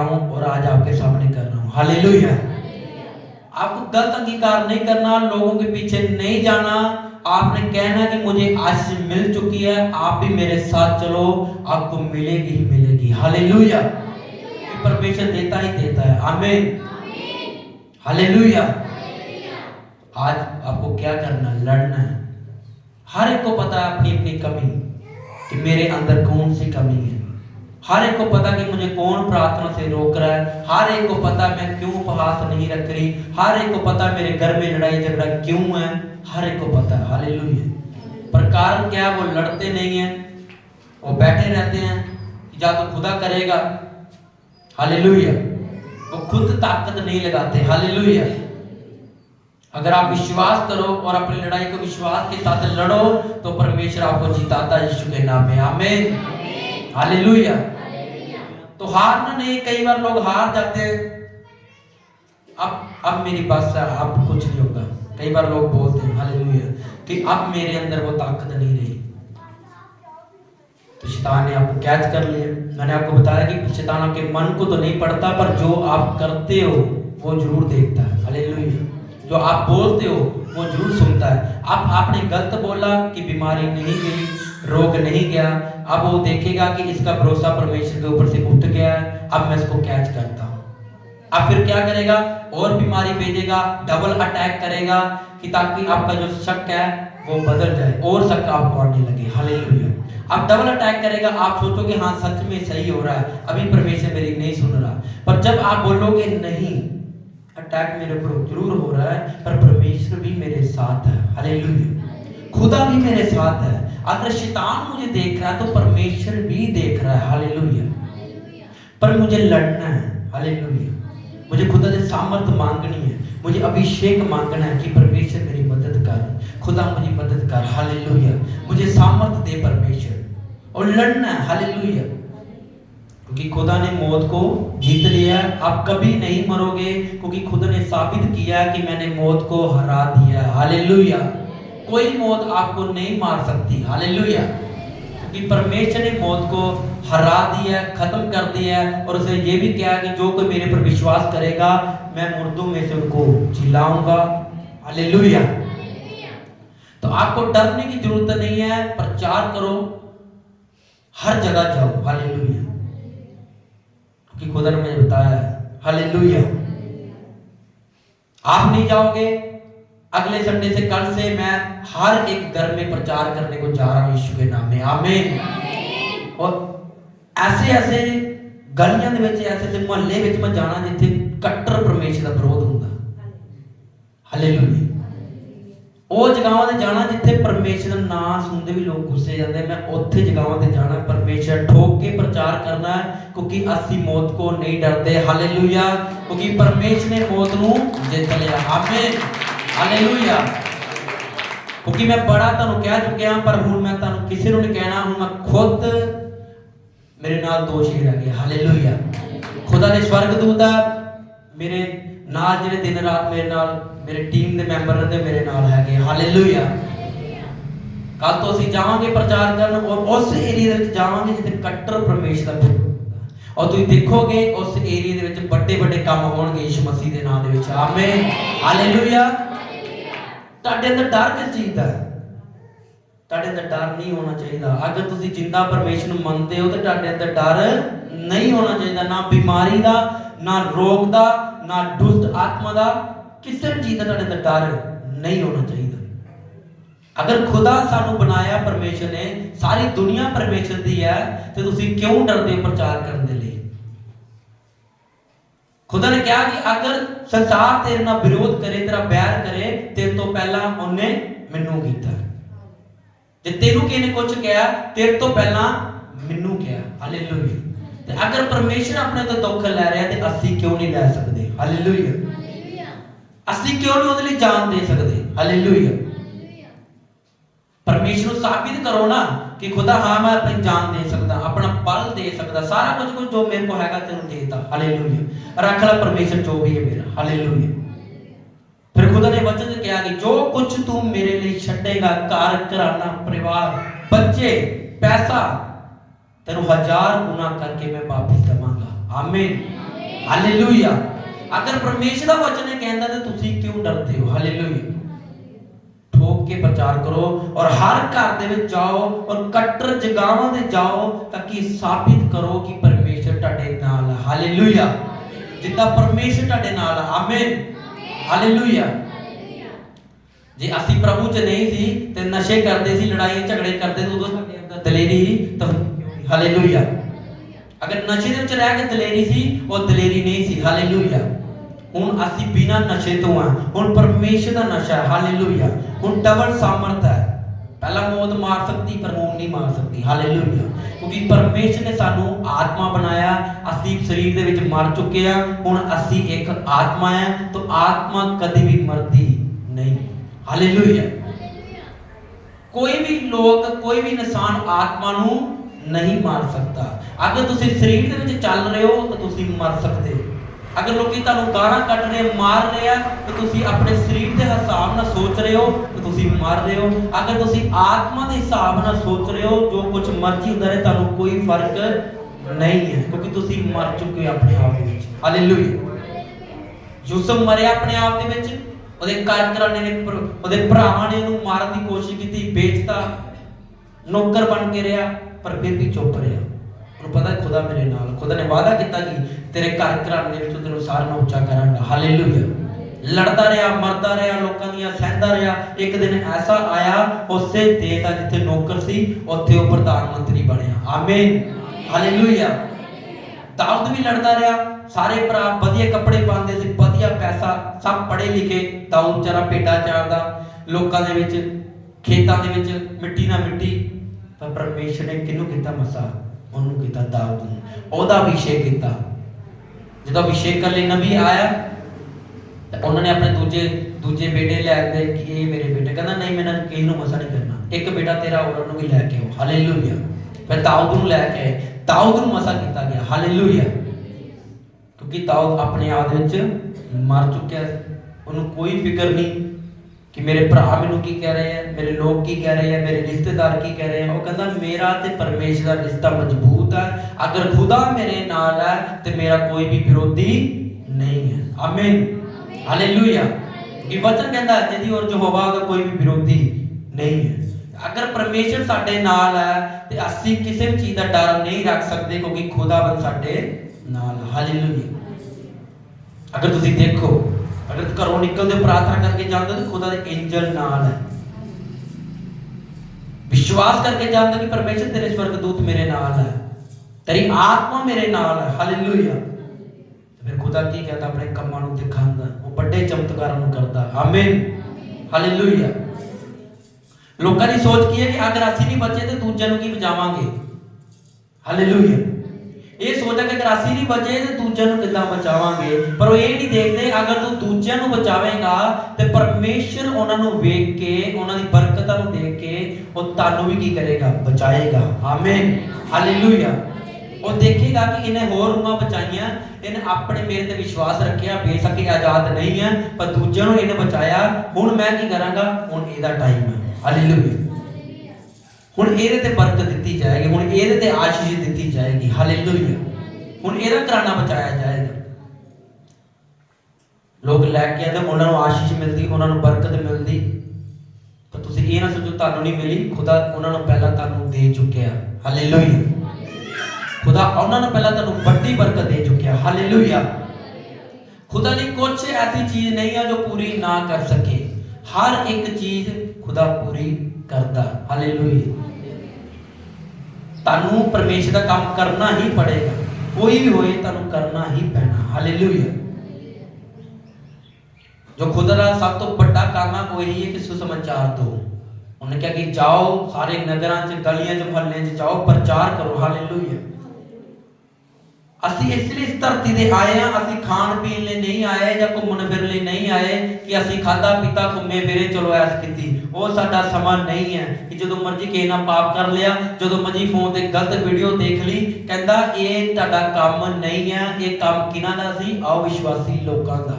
हूं और आज आपके सामने कर रहा हूं, हालेलुया। आपको गलत अंगीकार नहीं करना, लोगों के पीछे नहीं जाना, आपने कहना कि मुझे आशीष मिल चुकी है, आप भी मेरे साथ चलो, आपको मिलेगी ही मिलेगी, हालेलुया। परमेश्वर देता ही देता है, आमीन, हालेलुया। आज आपको क्या करना है? लड़ना है। हर एक को पता है अपनी अपनी कमी, कि मेरे अंदर कौन सी कमी है। हर एक को पता कि मुझे कौन प्रार्थना से रोक रहा है, हर एक को पता मैं क्यों उपवास नहीं रख रही, हर एक को पता मेरे घर में लड़ाई झगड़ा क्यों है, हर एक को पता है, हालेलुया। पर कारण क्या है? वो लड़ते नहीं है, वो बैठे रहते हैं कि या तो खुदा करेगा, हालेलुया। वो खुद ताकत नहीं लगाते, हालेलुया। अगर आप विश्वास करो और अपनी लड़ाई को विश्वास के साथ लड़ो तो परमेश्वर आपको जिताता यीशु के नाम में, आमीन, हालेलुया। तो हारना नहीं, कई बार लोग हार जाते हैं, अब मेरी बस है, अब कुछ नहीं होगा। कई बार लोग बोलते हैं, हालेलुया, कि अब मेरे अंदर वो ताकत नहीं रही। तो शैतान ने आपको कैच कर लिया। मैंने आपको बताया कि शैतान आपके मन को तो नहीं पढ़ता, पर जो आप करते हो वो जरूर देखता है, हालेलुया। जो आप बोलते हो वो जरूर सुनता है। अब आपने गलत बोला कि बीमारी नहीं गई, रोग नहीं गया, अब वो देखेगा कि इसका भरोसा परमेश्वर के ऊपर से उठ गया है, अब मैं इसको कैच करता हूँ। अब फिर क्या करेगा? और बीमारी भेजेगा, डबल अटैक करेगा, कि ताकि आपका जो शक है वो बदल जाए और शक आपको आने लगे, हालेलुया। अब डबल अटैक करेगा, आप सोचोगे हाँ सच में सही हो रहा है, अभी परमेश्वर मेरी नहीं सुन रहा। पर जब आप बोलोगे नहीं, अटैक मेरे ऊपर जरूर हो रहा है पर परमेश्वर भी मेरे साथ है, हालेलुया। खुदा भी मेरे साथ है। अगर शैतान मुझे देख रहा है तो परमेश्वर भी देख रहा है, हालेलुया। पर मुझे लड़ना है, हालेलुया। मुझे खुदा से सामर्थ मांगनी है, मुझे अभिषेक मांगना है कि परमेश्वर मेरी मदद कर, खुदा मुझे मदद कर, हालेलुया। मुझे सामर्थ दे परमेश्वर, और लड़ना है, हालेलुया। क्योंकि खुदा ने मौत को जीत लिया, आप कभी नहीं मरोगे, क्योंकि खुदा ने साबित किया कि मैंने मौत को हरा दिया, हालेलुया। कोई मौत आपको नहीं मार सकती, हालेलुया। क्योंकि परमेश्वर ने मौत को हरा दिया, खत्म कर दिया, और उसने ये भी कहा कि जो कोई मेरे पर विश्वास करेगा मैं मुर्दों में से उनको जिलाऊंगा, हालेलुया। तो आपको डरने की जरूरत नहीं है, प्रचार करो, हर जगह जाओ, हालेलुया। क्योंकि खुदा ने मुझे बताया, हालेलुया। आप नहीं जाओगे, अगले संडे से, कल से मैं हर एक घर में प्रचार करने को जा रहा हूं यीशु के नाम में, आमीन। और ऐसे ऐसे गलियां दे विच, ऐसे ऐसे मोहल्ले विच मैं जाना जिथे कट्टर परमेश्वर का विरोध हुंदा, हालेलुया। ਉਹ ਜਗ੍ਹਾਵਾਂ ਤੇ ਜਾਣਾ ਜਿੱਥੇ ਪਰਮੇਸ਼ਰ ਨਾ ਸੁਣਦੇ ਵੀ ਲੋਕ ਗੁੱਸੇ ਜਾਂਦੇ, मैं ਉੱਥੇ ਜਗ੍ਹਾਵਾਂ ਤੇ ਜਾਣਾ, परमेश्वर ठोक के प्रचार करना है, क्योंकि ਅਸੀਂ मौत को नहीं डरते, हालेलुया। क्योंकि परमेश्वर ने मौत ਨੂੰ ਜਿੱਤ ਲਿਆ, आमीन, हालेलुया। क्योंकि मैं बड़ा ਤੁਹਾਨੂੰ ਕਹਿ ਚੁੱਕਿਆ, ਪਰ ਹੁਣ ਮੈਂ ਤੁਹਾਨੂੰ ਕਿਸੇ ਨੂੰ ਨਹੀਂ ਕਹਿਣਾ, ਹੁਣ ਮੈਂ ਖੁਦ ਮੇਰੇ ਨਾਲ ਦੋਸ਼ੀ ਰਹਿ ਗਿਆ, हालेलुया। खुदा ਦੇ स्वर्गदूत ਆ ਮੇਰੇ ਨਾਲ, ਜਿਹੜੇ ਦਿਨ ਰਾਤ ਮੇਰੇ ਨਾਲ, मेरे टीम के मैंबर रहते मेरे नाल हैगे, हालेलुया। कल तो ਅਸੀਂ ਜਾਵਾਂਗੇ प्रचार करन, और उस एरिया ਦੇ ਵਿੱਚ ਜਾਵਾਂਗੇ ਜਿੱਥੇ ਕੱਟਰ ਪਰਮੇਸ਼ਰ ਦਾ और ਤੁਸੀਂ ਦੇਖੋਗੇ उस एरिया ਦੇ ਵਿੱਚ ਵੱਡੇ ਵੱਡੇ ਕੰਮ ਹੋਣਗੇ ਯਿਸੂ ਮਸੀਹ ਦੇ ਨਾਮ ਦੇ ਵਿੱਚ, ਆਮੀਨ, ਹਾਲੇਲੂਇਆ। ਤੁਹਾਡੇ ਅੰਦਰ ਡਰ ਕਿਸ ਚੀਜ਼ ਦਾ ਹੈ? ਤੁਹਾਡੇ ਅੰਦਰ ਡਰ ਨਹੀਂ ਹੋਣਾ ਚਾਹੀਦਾ। ਅਗਰ ਤੁਸੀਂ ਜਿੰਦਾ ਪਰਮੇਸ਼ਰ ਨੂੰ ਮੰਨਦੇ ਹੋ ਤਾਂ ਤੁਹਾਡੇ ਅੰਦਰ ਡਰ ਨਹੀਂ ਹੋਣਾ ਚਾਹੀਦਾ, ਨਾ ਬਿਮਾਰੀ ਦਾ, ਨਾ ਰੋਗ ਦਾ, ਨਾ ਦੁਸ਼ਟ ਆਤਮਾ ਦਾ, ਕਿਸੇ ਚੀਜ਼ ਦਾ ਤੁਹਾਡੇ ਅੰਦਰ ਡਰ ਨਹੀਂ ਹੋਣਾ ਚਾਹੀਦਾ। ਅਗਰ ਖੁਦਾ ਸਾਨੂੰ ਬਣਾਇਆ ਪਰਮੇਸ਼ਰ ਨੇ, ਸਾਰੀ ਦੁਨੀਆ ਪਰਮੇਸ਼ਰ ਦੀ ਹੈ, ਤੇ ਤੁਸੀਂ ਕਿਉਂ ਡਰਦੇ ਹੋ ਪ੍ਰਚਾਰ ਕਰਨ ਦੇ ਲਈ? खुदा ने कहा कि अगर संसार तेरे नाल विरोध करे, तेरा बैर करे, तेरे तो पहला उन्हें मैनू कीता। ਜੇ ਤੈਨੂੰ ਕਿਸੇ ਨੇ ਕੁਝ ਕਿਹਾ ਤੇਰੇ ਤੋਂ ਪਹਿਲਾਂ ਮੈਨੂੰ ਕਿਹਾ। ਹਾਲੇਲੂਇਆ। ਤੇ ਅਗਰ ਪਰਮੇਸ਼ਰ ਆਪਣੇ ਤੋਂ ਦੁੱਖ ਲੈ ਰਿਹਾ ਤੇ ਅਸੀਂ ਕਿਉਂ ਨਹੀਂ ਲੈ ਸਕਦੇ? ਹਾਲੇਲੂਇਆ। ਅਸੀਂ ਕਿਉਂ ਨਹੀਂ ਉਹਦੇ ਲਈ ਜਾਨ ਦੇ ਸਕਦੇ? ਹਾਲੇਲੂਇਆ। परमेश्वर को साबित करो ना कि खुदा हाँ मैं अपनी जान दे सकता, अपना बल दे सकता, सारा कुछ जो मेरे को हैगा तेरे देता। हालेलुया। रख ला परमेश्वर जो भी है मेरा। हालेलुया। फिर खुदा ने वचन कहा कि जो कुछ तू मेरे लिए छड़ेगा, घर घराना परिवार बच्चे पैसा, तेरे 1000 गुना करके मैं वापस देवांगा। आमीन। हालेलुया। अगर परमेश्वर का वचन है कहता तो तुसी क्यों डरते हो? हालेलुया। ठोक के प्रचार करो और हर घर दे विच जाओ और कट्टर जगावां दे जाओ ताकि साबित करो कि परमेश्वर तुहाडे नाल है। हालेलुया। जिद्दां परमेश्वर तुहाडे नाल है। आमीन। हालेलुया। जे असीं प्रभु च नहीं सी ते नशे करदे सी, लड़ाई झगड़े करदे सी, उदों साडे अंदर दलेरी तो हालेलुया। अगर नशे दे विच रह के दलेरी सी, वो दलेरी नहीं सी। हालेलुया। हुण असीं बिना नशे तो हां, हुण परमेश्वर दा नशा है। हालेलुया। हुण डबल सामर्थ है। पहला मौत मार सकती पर हुण नहीं मार सकती। हालेलुया। क्योंकि परमेश्वर ने सानू आत्मा बनाया, असीं शरीर दे विच मर चुके हैं, हुण असीं एक आत्मा है, तो आत्मा कदी भी मरदी नहीं। हालेलुया। कोई भी लोग, कोई भी इंसान आत्मा नू नहीं मार सकता। अगर तुसीं शरीर दे विच चल रहे हो तो तुसीं मर सकते हो। अगर लोग तुहानू गाना कट रहे, मार रहे हैं, तो तुसी अपने शरीर के हिसाब नाल सोच रहे हो तो तुसी मार रहे हो। अगर तुसी आत्मा के हिसाब नाल सोच रहे हो, जो कुछ मर्जी होंदा रहे, तुहानू कोई फर्क नहीं है, क्योंकि तुसी मर चुके हो अपने आप दे विच। हालेलुया। यूसुफ मरिया अपने आप दे विच, ओदे कारकराने ने, ओदे भरावां ने ओनू मारन दी कोशिश कीती, बेचता, नौकर बन के रहा, पर फिर भी चुप रहा। पता है खुदा मेरे नाल, खुदा ने वादा किया कि तेरे घर घराने में तेरे सारे नाल ऊंचा करांगा। हालेलुया। लड़दा रहा, मरदा रहा, लोकां दियां सहंदा रहा। एक दिन ऐसा आया उसे देश दा जिथे नौकर सी उत्थे वो प्रधानमंत्री बनया। आमीन। हालेलुया। दाऊद भी लड़दा रहा, सारे भरा वधिया कपड़े पांदे सी, वधिया पैसा, सब पढ़े लिखे। दाऊद बेचारा भेड्डां चारदा, लोकां दे विच खेतां दे विच मिट्टी ना मिट्टी, पर परमेश्वर ने किहनू कीता? मसा ਉਹਨੂੰ ਕੀਤਾ, ਦਾऊद ਨੂੰ। ਉਹਦਾ ਅਭਿਸ਼ੇਕ ਕੀਤਾ। ਜਦੋਂ ਅਭਿਸ਼ੇਕ ਕਰਨ ਲਈ ਨਬੀ ਆਇਆ ਤੇ ਉਹਨਾਂ ਨੇ ਆਪਣੇ ਦੂਜੇ ਬੇਟੇ ਲੈ ਕੇ ਕਿ ਇਹ ਮੇਰੇ ਬੇਟੇ, ਕਹਿੰਦਾ ਨਹੀਂ ਮੈਂ ਕਿਸੇ ਨੂੰ ਮਸਾ ਨਹੀਂ ਕਰਨਾ, ਇੱਕ ਬੇਟਾ ਤੇਰਾ ਹੋਰ ਨੂੰ ਵੀ ਲੈ ਕੇ ਆਓ। ਹਾਲੇਲੂਇਆ। ਫਿਰ ਦਾऊद ਨੂੰ ਲੈ ਕੇ ਆਏ, ਦਾऊद ਨੂੰ ਮਸਾ ਕੀਤਾ ਗਿਆ। ਹਾਲੇਲੂਇਆ। ਕਿਉਂਕਿ ਦਾऊद ਆਪਣੇ ਆਪ ਦੇ ਵਿੱਚ ਮਰ ਚੁੱਕਿਆ, ਉਹਨੂੰ ਕੋਈ ਫਿਕਰ ਨਹੀਂ कि मेरे भरा मैनू की कह रहे हैं, मेरे लोग की कह रहे हैं, मेरे रिश्तेदार की कह रहे हैं। वो कहता मेरा ते परमेश्वर का रिश्ता मजबूत है। अगर खुदा मेरे नाल है तो मेरा कोई भी विरोधी नहीं है। आमीन। हालेलुया। कि वचन कहता है यदि और यहोवा का कोई भी विरोधी नहीं है। अगर परमेश्वर साडे नाल है तो असीं किसी भी चीज़ का डर नहीं रख सकते, क्योंकि खुदावंद साडे नाल। हालेलुया। अगर तुसीं देखो, अगर घरों निकलते प्रार्थना करके जाते तो खुदा दे एंजल नाल है, विश्वास करके जाते कि परमेश्वर तेरे स्वर्गदूत मेरे नाल है, तेरी आत्मा मेरे नाल है। हालेलुया। फिर खुदा की कहता अपने कमां नूं दिखांदा, वो बड़े चमत्कारां नूं करदा। आमीन। हालेलुया। लोकां दी सोच की है कि अगर असीं नहीं बचे तो दूजिਆਂ ਨੂੰ ਕੀ ਬਚਾਵਾਂਗੇ। हालेलुया। ये सोचा कि अगर असीं नहीं बचे तो दूजिਆਂ ਨੂੰ किद्दां बचावांगे, पर वो ये नहीं देखते अगर तू दूजिਆਂ ਨੂੰ बचावेगा तो परमेश्वर उन्हां ਨੂੰ वेख के, उन्हां दी बरकतां ਨੂੰ देख के वो ਤੁਹਾਨੂੰ भी की करेगा? बचाएगा। आमीन। हालेलुया। वो देखेगा कि इन्हें होर रूहां बचाइयां, इन्हें अपने मेरे ते विश्वास रखिया, बेशक आजाद नहीं है, पर दूजिਆਂ ਨੂੰ इन्हें बचाया, हुण मैं की करांगा, हुण ਇਹਦਾ टाइम है। हालेलुया। हुण ਇਹਦੇ ਤੇ बरकत ਦਿੱਤੀ जाएगी, हुण ਇਹਦੇ ਤੇ आशीष ਦਿੱਤੀ जाएगी। हालेलुया। हुण ਇਹਦਾ घराना बचाया जाएगा। लोग लैके आते, उन्हां ਨੂੰ आशीष मिलती, उन्हां ਨੂੰ बरकत मिलती, पर तुसीं ਇਹ ना सोचो ਤੁਹਾਨੂੰ नहीं मिली, खुदा उन्हां ਨੂੰ ਪਹਿਲਾਂ ਤੁਹਾਨੂੰ ਦੇ ਚੁੱਕਿਆ। हालेलुया। खुदा उन्हां ਨੂੰ ਪਹਿਲਾਂ ਤੁਹਾਨੂੰ ਵੱਡੀ बरकत दे चुकिया। हालेलुया। खुदा ने कुछ ऐसी चीज नहीं है जो पूरी ना कर सके, हर एक चीज खुदा पूरी करदा। हालेलुया। तानू परमेश्वर का काम करना ही पड़ेगा, कोई भी होए तानू करना ही पैना। हालेलुया। जो खुदा का सब तो बड़ा काम है वो यही है कि सुसमाचार दो, उन्हें क्या कि जाओ सारे नगरां च गलियां च मोहल्ले च जाओ प्रचार करो। हालेलुया। ਅਸੀਂ ਇਸ ਲਈ ਇਸ ਧਰਤੀ ਤੇ ਆਏ ਆ, ਅਸੀਂ ਖਾਣ ਪੀਣ ਲਈ ਨਹੀਂ ਆਏ ਜਾਂ ਘੁੰਮਣ ਫਿਰਨ ਲਈ ਨਹੀਂ ਆਏ ਕਿ ਅਸੀਂ ਖਾਦਾ ਪੀਤਾ ਘੁੰਮੇ ਫਿਰੇ ਚਲੋ ਐਸ ਕੀਤੀ। ਉਹ ਸਾਡਾ ਸਮਾਂ ਨਹੀਂ ਹੈ ਕਿ ਜਦੋਂ ਮਰਜ਼ੀ ਕਿਸੇ ਨਾਲ ਪਾਪ ਕਰ ਲਿਆ, ਜਦੋਂ ਮਰਜ਼ੀ ਫੋਨ ਤੇ ਗਲਤ ਵੀਡੀਓ ਦੇਖ ਲਈ। ਕਹਿੰਦਾ ਇਹ ਤੁਹਾਡਾ ਕੰਮ ਨਹੀਂ ਹੈ। ਇਹ ਕੰਮ ਕਿਹਨਾਂ ਦਾ ਸੀ? ਅਵਿਸ਼ਵਾਸੀ ਲੋਕਾਂ ਦਾ,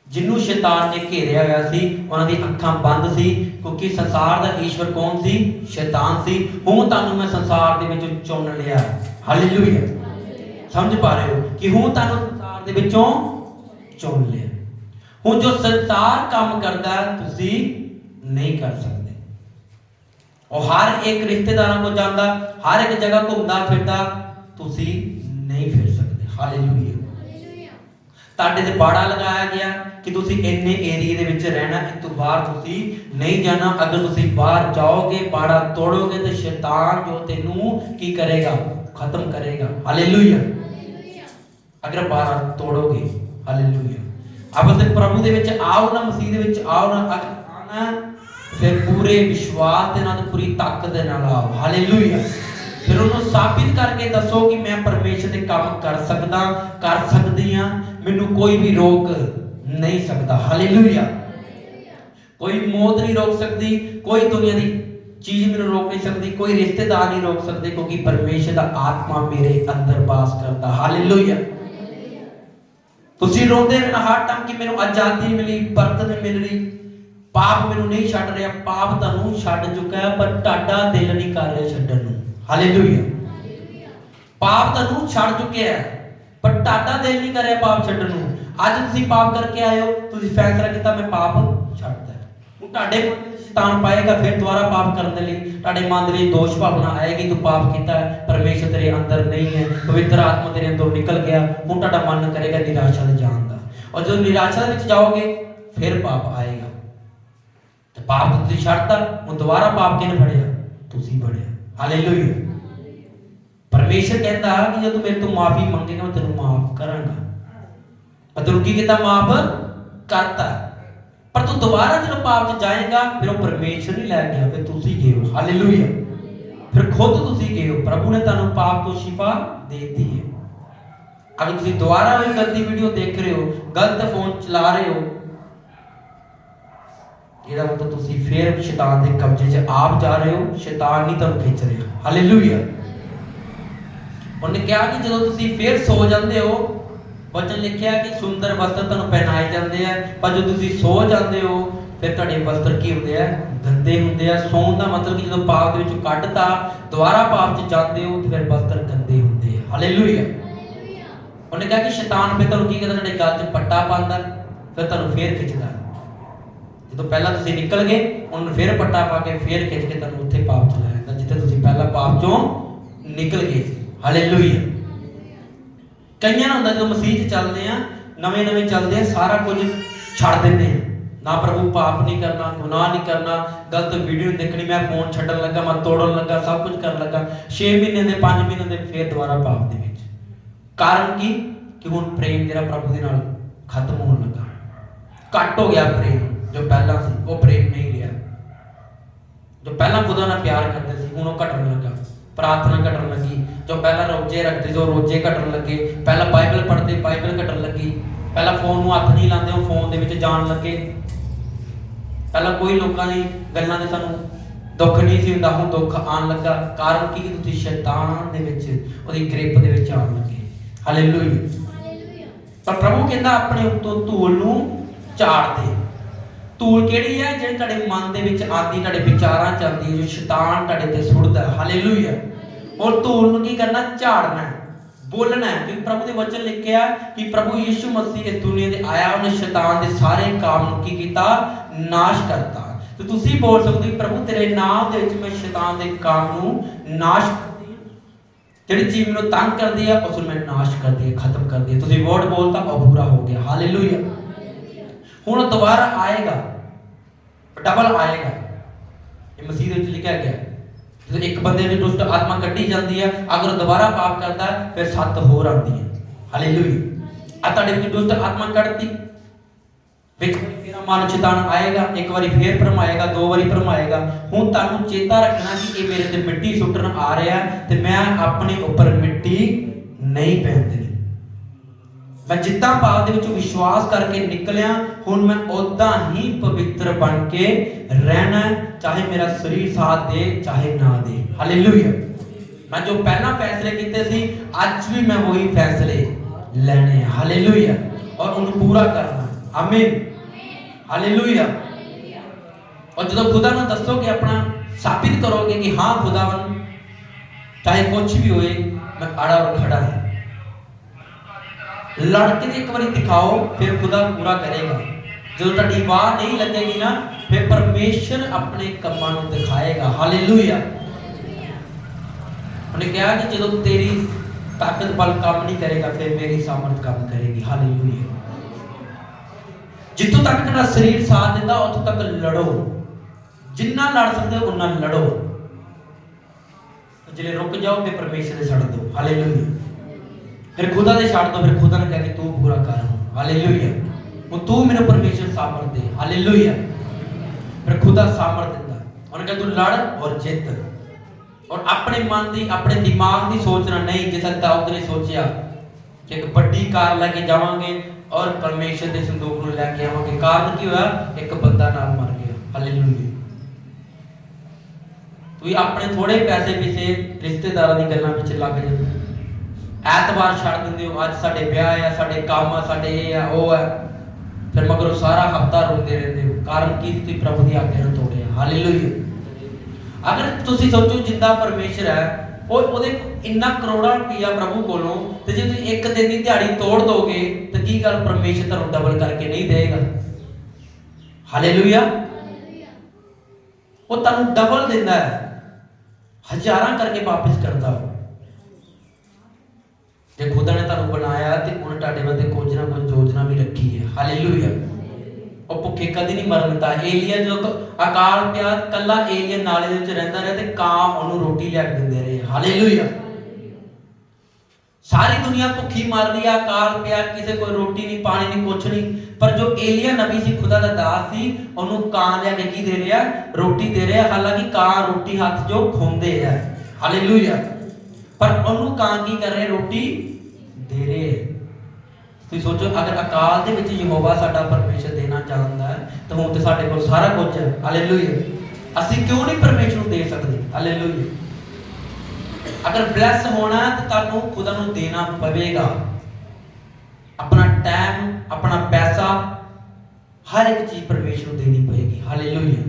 ਜਿਹਨੂੰ ਸ਼ੈਤਾਨ ਨੇ ਘੇਰਿਆ ਹੋਇਆ ਸੀ। ਉਹਨਾਂ ਦੀ ਅੱਖਾਂ ਬੰਦ ਸੀ ਕਿਉਂਕਿ ਸੰਸਾਰ ਦਾ ਈਸ਼ਵਰ ਕੌਣ ਸੀ? ਸ਼ੈਤਾਨ ਸੀ। ਹੁਣ ਤੁਹਾਨੂੰ ਮੈਂ ਸੰਸਾਰ ਦੇ ਵਿੱਚੋਂ ਚੁਣ ਲਿਆ। ਹਾਲੇਲੂਇਆ। समझ पा रहे हो कि हूं तुहानू संसार दे विचों चुन लिया। हुण जो संसार काम करदा तुसी नहीं कर सकते। और हर एक रिश्तेदारां को जांदा, हर एक जगह घूमदा फिरदा तुसी नहीं फिर सकते। हालेलुया। तुहाडे ते बाड़ा लगाया गया कि तुसी इन्ने एरिया दे विच रहना, इस तो बाहर तुसी नहीं जाना। अगर तुसी बाहर जाओगे, बाड़ा तोड़ोगे तो शैतान जो तेनू की करेगा? खत्म करेगा। हालेलुया। अगर बाहर तोड़ोगे। हालेलुया। अब ते प्रभु दे विच आओ ना, मसीह दे विच आओ ना, अगर आना फिर पूरे विश्वास दे नाल, पूरी ताकत दे नाल आओ। हालेलुया। फिर उन्होंने साबित करके दसो कि मैं परमेश्वर दे काम कर सकदा, कर सकदी हां, मैनू कोई भी रोक नहीं सकता। हालेलुया। कोई मौत नहीं रोक सकती, कोई दुनिया दी चीज मैनू रोक नहीं सकती, कोई रिश्तेदार नहीं रोक सकते, क्योंकि परमेश्वर दा आत्मा मेरे अंदर वास करता। हालेलुया। तुसी रोंदे रहना हर टाइम कि मैनू आजादी मिली, बरकत नहीं मिल रही, पाप मैनू नहीं छड्ड रहा। पाप तुहानू छड्ड चुका है, पर तुहाडा दिल नहीं कर रहा छड्डण नूं। हालेलुया। पाप तुहानू छड्ड चुके हैं, पर तुहाडा दिल नहीं कर रहा पाप छड्डण नूं। अज तुसी पाप करके आए हो, तुसी फैसला कीता मैं पाप छड्डदा। हुण तुहाडे शैतान पाएगा फिर दोबारा पाप करने लई। तुहाडे मन दे विच दोष भावना आएगी, तू पाप कीता है, परमेश्वर तेरे अंदर नहीं है, पवित्र आत्मा तेरे अंदर निकल गया। हुण तुहाडा मन करेगा निराशा दे जाण दा, और जो निराशा दे विच जाओगे फिर पाप आएगा। ते पाप तुसी छड्डता, हुण दोबारा पाप किने फड़िया? तुसी फड़िया। हालेलुया। परमेश्वर कहता कि जब तू मेरे तो माफी मंगेगा मैं तेनू माफ करांगा। मैं तेनू की कीता? माफ करता। पर तू दोबारा जो पाप च जाएगा फिर वो परमेश्वर नहीं लै गया, फिर तुसी गए हो। हालेलुया। फिर खुद तुसी गए हो। प्रभु ने तुहानू पाप तो शिफा दे दी है। अगर तुसी दोबारा वही गलती वीडियो देख रहे हो, गलत फोन चला रहे हो, ਇਹਦਾ ਮਤਲਬ ਤੁਸੀਂ ਫਿਰ ਸ਼ੈਤਾਨ ਦੇ ਕਬਜ਼ੇ 'ਚ ਆਪ ਜਾ ਰਹੇ ਹੋ, ਸ਼ੈਤਾਨ ਨਹੀਂ ਤੁਹਾਨੂੰ ਖਿੱਚ ਰਿਹਾ। ਹਾਲੇਲੂਇਆ। ਉਹਨੇ ਕਿਹਾ ਕਿ ਜਦੋਂ ਤੁਸੀਂ ਫਿਰ ਸੋ ਜਾਂਦੇ ਹੋ, वचन लिखा कि सुंदर वस्त्र तुहानू पहनाए जाते हैं, पर जो तुसी सो जाते हो फिर तुहाडे वस्त्र की होंदे आ? गंदे होंदे आ। सौण दा मतलब कि जदों पाप दे विचों कढता दोबारा पाप च जाते हो तो फिर वस्त्र गंदे होंदे आ। हालेलुया। उन्हें कहा कि शैतान फिर तुहानू की करदा? तुहाडे गल 'च पट्टा पांदा, फिर तुहानू फिर खिच्चदा। जदों पहला तुसी निकल गए, उन्हें फिर पट्टा पा के फिर खिच के तुहानू उत्थे पाप च लै जांदा जिथे तुसी पहला पाप चों निकल गए। हालेलुया। कईयां ना हुंदा जो मसीह च चलदे आ, नवें नवें चलदे आ, सारा कुछ छड्ड दिंदे आ ना। प्रभु पाप नहीं करना, गुनाह नहीं करना, गलत वीडियो देखनी, मैं फोन छड्डन लगा, मैं तोड़न लगा, सब कुछ करन लगा। 6 महीने दे 5 महीने दे फिर दोबारा पाप दे विच। कारण की? कि हुण प्रेम जेड़ा प्रभु दे नाल खत्म होण लगा, घट हो गया प्रेम। जो पहला सी वो प्रेम नहीं रहा। जो पहला खुदा नाल प्यार करते सी हुण वो घटण लगा। प्रार्थना घटन लगी। जो पहला रोजे रखते जो रोजे घटन लगे। पहला बाइबल पढ़ते बाइबल घटन लगी। पहला फोन नूं हत्थ नहीं लाते, फोन दे विच जाण लगे। पहला कोई लोकां दी गल्लां दे सानूं दुख नहीं सी हुंदा, हुण दुख आण लगा। कारण की? तुसीं शैतान दे विच ओहदी ग्रिप दे विच आण लगे। हालेलुया। पर प्रभु कहंदा अपने उत्तों धूल नूं झाड़ दे। धूल केड़ी है? जिहड़ी तुहाडे मन दे विच आंदी, तुहाडे विचारां च आंदी, जो शैतान तुहाडे ते सुट्टदा। हालेलुया। और धूल नूं की करना? झाड़ना है, बोलना है। क्योंकि प्रभु दे वचन लिखिया कि प्रभु यीशु मसीह इस दुनिया दे आया, उन्हें शैतान दे सारे काम नूं की कीता? नाश करता। तो तुसीं बोल सकदे हो प्रभु तेरे नाम दे विच मैं शैतान दे काम नूं नाश करदी हां। जिहड़ी चीज मैनूं तंग करदी है उस नूं मैं नाश करदी है, खत्म करदी है। तुसीं वर्ड बोलता और पूरा हो गया। हालेलुया। हुण दोबारा आएगा, डबल आएगा। ये मसीह दे विच लिखिया गया। जो एक बंदे दी दुष्ट आत्मा कड्ढी जाती है, अगर दोबारा पाप करता है फिर 7 होर आती है। हालेलुया। आ तुहाडे विच दुष्ट आत्मा कड्ढती, फिर तेरा मन शैतान आएगा, एक बारी फिर भरमाएगा, दो बारी भरमाएगा। हुण तुहानूं चेता रखना कि ये मेरे ते मिट्टी सुट्टण आ रहा ते मैं अपने उपर मिट्टी नहीं पैण देनी। मैं जिद्दां पाप दे विच विश्वास करके निकलिया, हुण मैं उदां ही पवित्र बन के रहना, चाहे मेरा शरीर साथ दे चाहे ना दे। हालेलुया। मैं जो पहला फैसले कीते सी, अज भी मैं वही फैसले लेने। हालेलुया। और उन्हें पूरा करना। आमीन। हालेलुया। और जो खुदा ने दसोगे, अपना साबित करोगे कि हाँ खुदावन चाहे कुछ भी होए मैं अड़ा और खड़ा है, लड़के एक बार दिखाओ, फिर खुदा पूरा करेगा। जो तुहाडी वाह नहीं लगेगी ना, फिर परमेश्वर अपने कमां नूं दिखाएगा। हालेलुया। उन्हें कहा कि जो तेरी ताकत बल काम नहीं करेगा, फिर मेरी सामर्थ काम करेगी। हालेलुया। जितों तक तेरा शरीर साथ देता, उतों तक लड़ो, जिन्ना लड़ सकते हो उन्ना लड़ो। जिले रुक जाओ, फिर परमेश्वर से छड़ दो। हालेलुया। फिर खुदा से छड़ दो, फिर खुदा ने कहा कि तू पूरा कर। हालेलुया। वो तू मेरे परमेश्वर सामर्थ दे। हालेलुया। फिर खुदा सामर्थ देता, उन्हें कहा तू लड़ और जित। और अपने मन की, अपने दिमाग की सोचना नहीं, जैसा दाऊद ने सोचा कि एक बड़ी कार लेके जावांगे और परमेश्वर के संदूक को लेके आवांगे। कारण की हुआ, एक बंदा नाल मर गया। हालेलुया। तू अपने थोड़े पैसे पीछे रिश्तेदारों की गल्लां पीछे लग जाओ, ऐतवार छड़ दिंदे हो, अज साडे ब्याह है, साडे काम है, साडे ये है वो है, फिर मगर सारा हफ्ता रोंदे रहंदे हो। कारण की तुसीं प्रभु की आज्ञा नूं तोड़िया। हालेलुया। अगर तुसीं सोचो जिंदा परमेश्वर है, ਉਹਦੇ ਇੰਨਾ ਕਰੋੜਾਂ ਰੁਪਈਆ ਪ੍ਰਭੂ ਕੋਲੋਂ, ਤੇ ਜੇ ਤੁਸੀਂ ਇੱਕ ਦਿਨ ਦੀ ਦਿਹਾੜੀ ਤੋੜ ਦੋਗੇ ਤਾਂ ਕੀ ਗੱਲ ਪਰਮੇਸ਼ਰ ਤੁਹਾਨੂੰ ਡਬਲ ਕਰਕੇ ਨਹੀਂ ਦੇਗਾ। ਹਾਲੇਲੂਇਆ। ਉਹ ਤੁਹਾਨੂੰ ਡਬਲ ਦਿੰਦਾ ਹੈ, ਹਜ਼ਾਰਾਂ ਕਰਕੇ ਵਾਪਸ ਕਰਦਾ। ਜੇ ਖੁਦਾ ਨੇ ਤੁਹਾਨੂੰ ਬਣਾਇਆ ਤੇ ਉਹਨੇ ਤੁਹਾਡੇ ਵਾਸਤੇ ਕੁਝ ਨਾ ਕੁਝ ਯੋਜਨਾ ਵੀ ਰੱਖੀ ਹੈ। ਹਾਲੇਲੂਇਆ। ਉਹ ਭੁੱਖੇ ਕਦੀ ਨਹੀਂ ਮਰਨ ਦਿੱਤਾ। ਏਲੀਆ ਜਦੋਂ ਅਕਾਲ ਪਿਆ, ਕੱਲਾ ਏਲੀਆ ਨਾਲੇ ਦੇ ਵਿੱਚ ਰਹਿੰਦਾ ਰਿਹਾ ਤੇ ਕਾਂ ਉਹਨੂੰ ਰੋਟੀ ਲਿਆ ਕੇ ਦਿੰਦੇ ਰਹੇ। ਹਾਲੇਲੂਇਆ। सारी दुनिया भुखी मर रही है, अकाल पिया, किसी कोई रोटी नहीं, पानी नहीं, कुछ नहीं, पर जो एलिया नबी सी, खुदा दा दास सी, ਉਹਨੂੰ ਕਾਂ ਲਿਆ ਕੇ ਕੀ ਦੇ ਰਿਹਾ, ਰੋਟੀ ਦੇ ਰਿਹਾ। ਹਾਲਾਂਕਿ ਕਾਂ ਰੋਟੀ ਹੱਥ ਜੋ ਖੁੰਦੇ ਹੈ। ਹਾਲੇਲੂਇਆ। ਪਰ ਉਹਨੂੰ ਕਾਂ ਕੀ ਕਰ ਰਹੇ, ਰੋਟੀ ਦੇ ਰਹੇ। ਤੁਸੀਂ ਸੋਚੋ, ਅਗਰ ਅਕਾਲ ਦੇ ਵਿੱਚ ਯਹੋਵਾ ਸਾਡਾ ਪਰਮੇਸ਼ਰ ਦੇਣਾ ਚਾਹੁੰਦਾ ਹੈ ਤਾਂ ਹੁਣ ਤੇ ਸਾਡੇ ਕੋਲ ਸਾਰਾ ਕੁਝ ਹੈ। ਹਾਲੇਲੂਇਆ। ਅਸੀਂ ਕਿਉਂ ਨਹੀਂ ਪਰਮੇਸ਼ਰ ਨੂੰ ਦੇ ਸਕਦੇ। ਹਾਲੇਲੂਇਆ। अगर ब्लैस होना है तो तुहानू खुदा नू देना पवेगा, अपना टाइम, अपना पैसा, हर एक चीज परमेश्वर को देनी पड़ेगी। हालेलुया।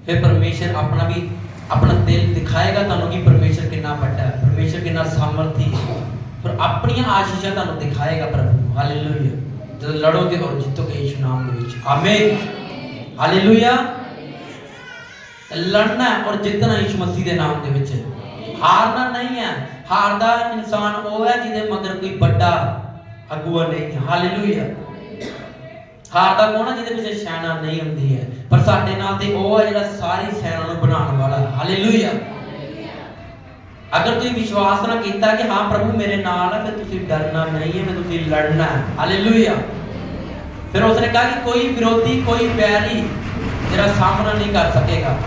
फिर परमेश्वर अपना भी अपना दिल दिखाएगा तुहानू कि परमेश्वर कितना बड़ा है, परमेश्वर कितना सामर्थी है। फिर अपनी आशीषां तुहानू दिखाएगा प्रभु। हालेलुया। जब लड़ोगे और जीतोगे यीशु नाम के विच। आमीन। हालेलुया। लड़ना और जितना यीशु मसीह के नाम के विच। हारना नहीं है। हारदा इंसान वो है जिदे मगर कोई बड़ा अगुआ नहीं है। हालेलुया। हारदा कौन है जिदे पीछे सेना नहीं होंदी है, पर साडे नाल ते वो है जिहड़ा सारी सेना नूं बनाउण वाला। हालेलुया। अगर तुसीं विश्वास ना कीता कि हाँ प्रभु मेरे नाल है, फिर तुसीं डरना नहीं है, फिर तुसीं लड़ना है। हालेलुया। फिर उसने कहा कि कोई विरोधी, कोई बैरी तेरा सामना नहीं कर सकेगा।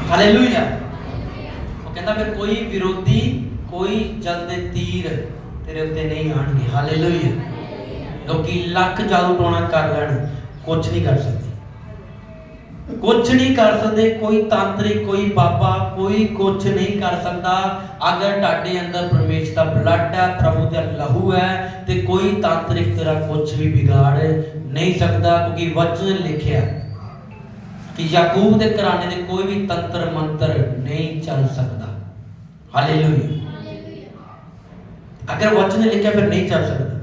हालेलुया। कहता फिर कोई विरोधी, कोई जलदे तीर तेरे उत्ते नहीं आएंगे। हालेलुया। लोकी लख जादू टोना कर लैण, कुछ नहीं कर सकते, कुछ नहीं कर सकते। कोई तांत्रिक, कोई बाबा, कोई कुछ नहीं कर सकता। अगर तुहाडे अंदर परमेश्वर दा ब्लड है, प्रभु दा लहू है, तो कोई तांत्रिक तेरा कुछ भी बिगाड़ नहीं सकता। क्योंकि वचन लिखिया कि याकूब के घराने दे कोई भी तंत्र मंत्र नहीं चल सकता। हालेलुया। अगर वचन लिखा फिर नहीं चल सकता।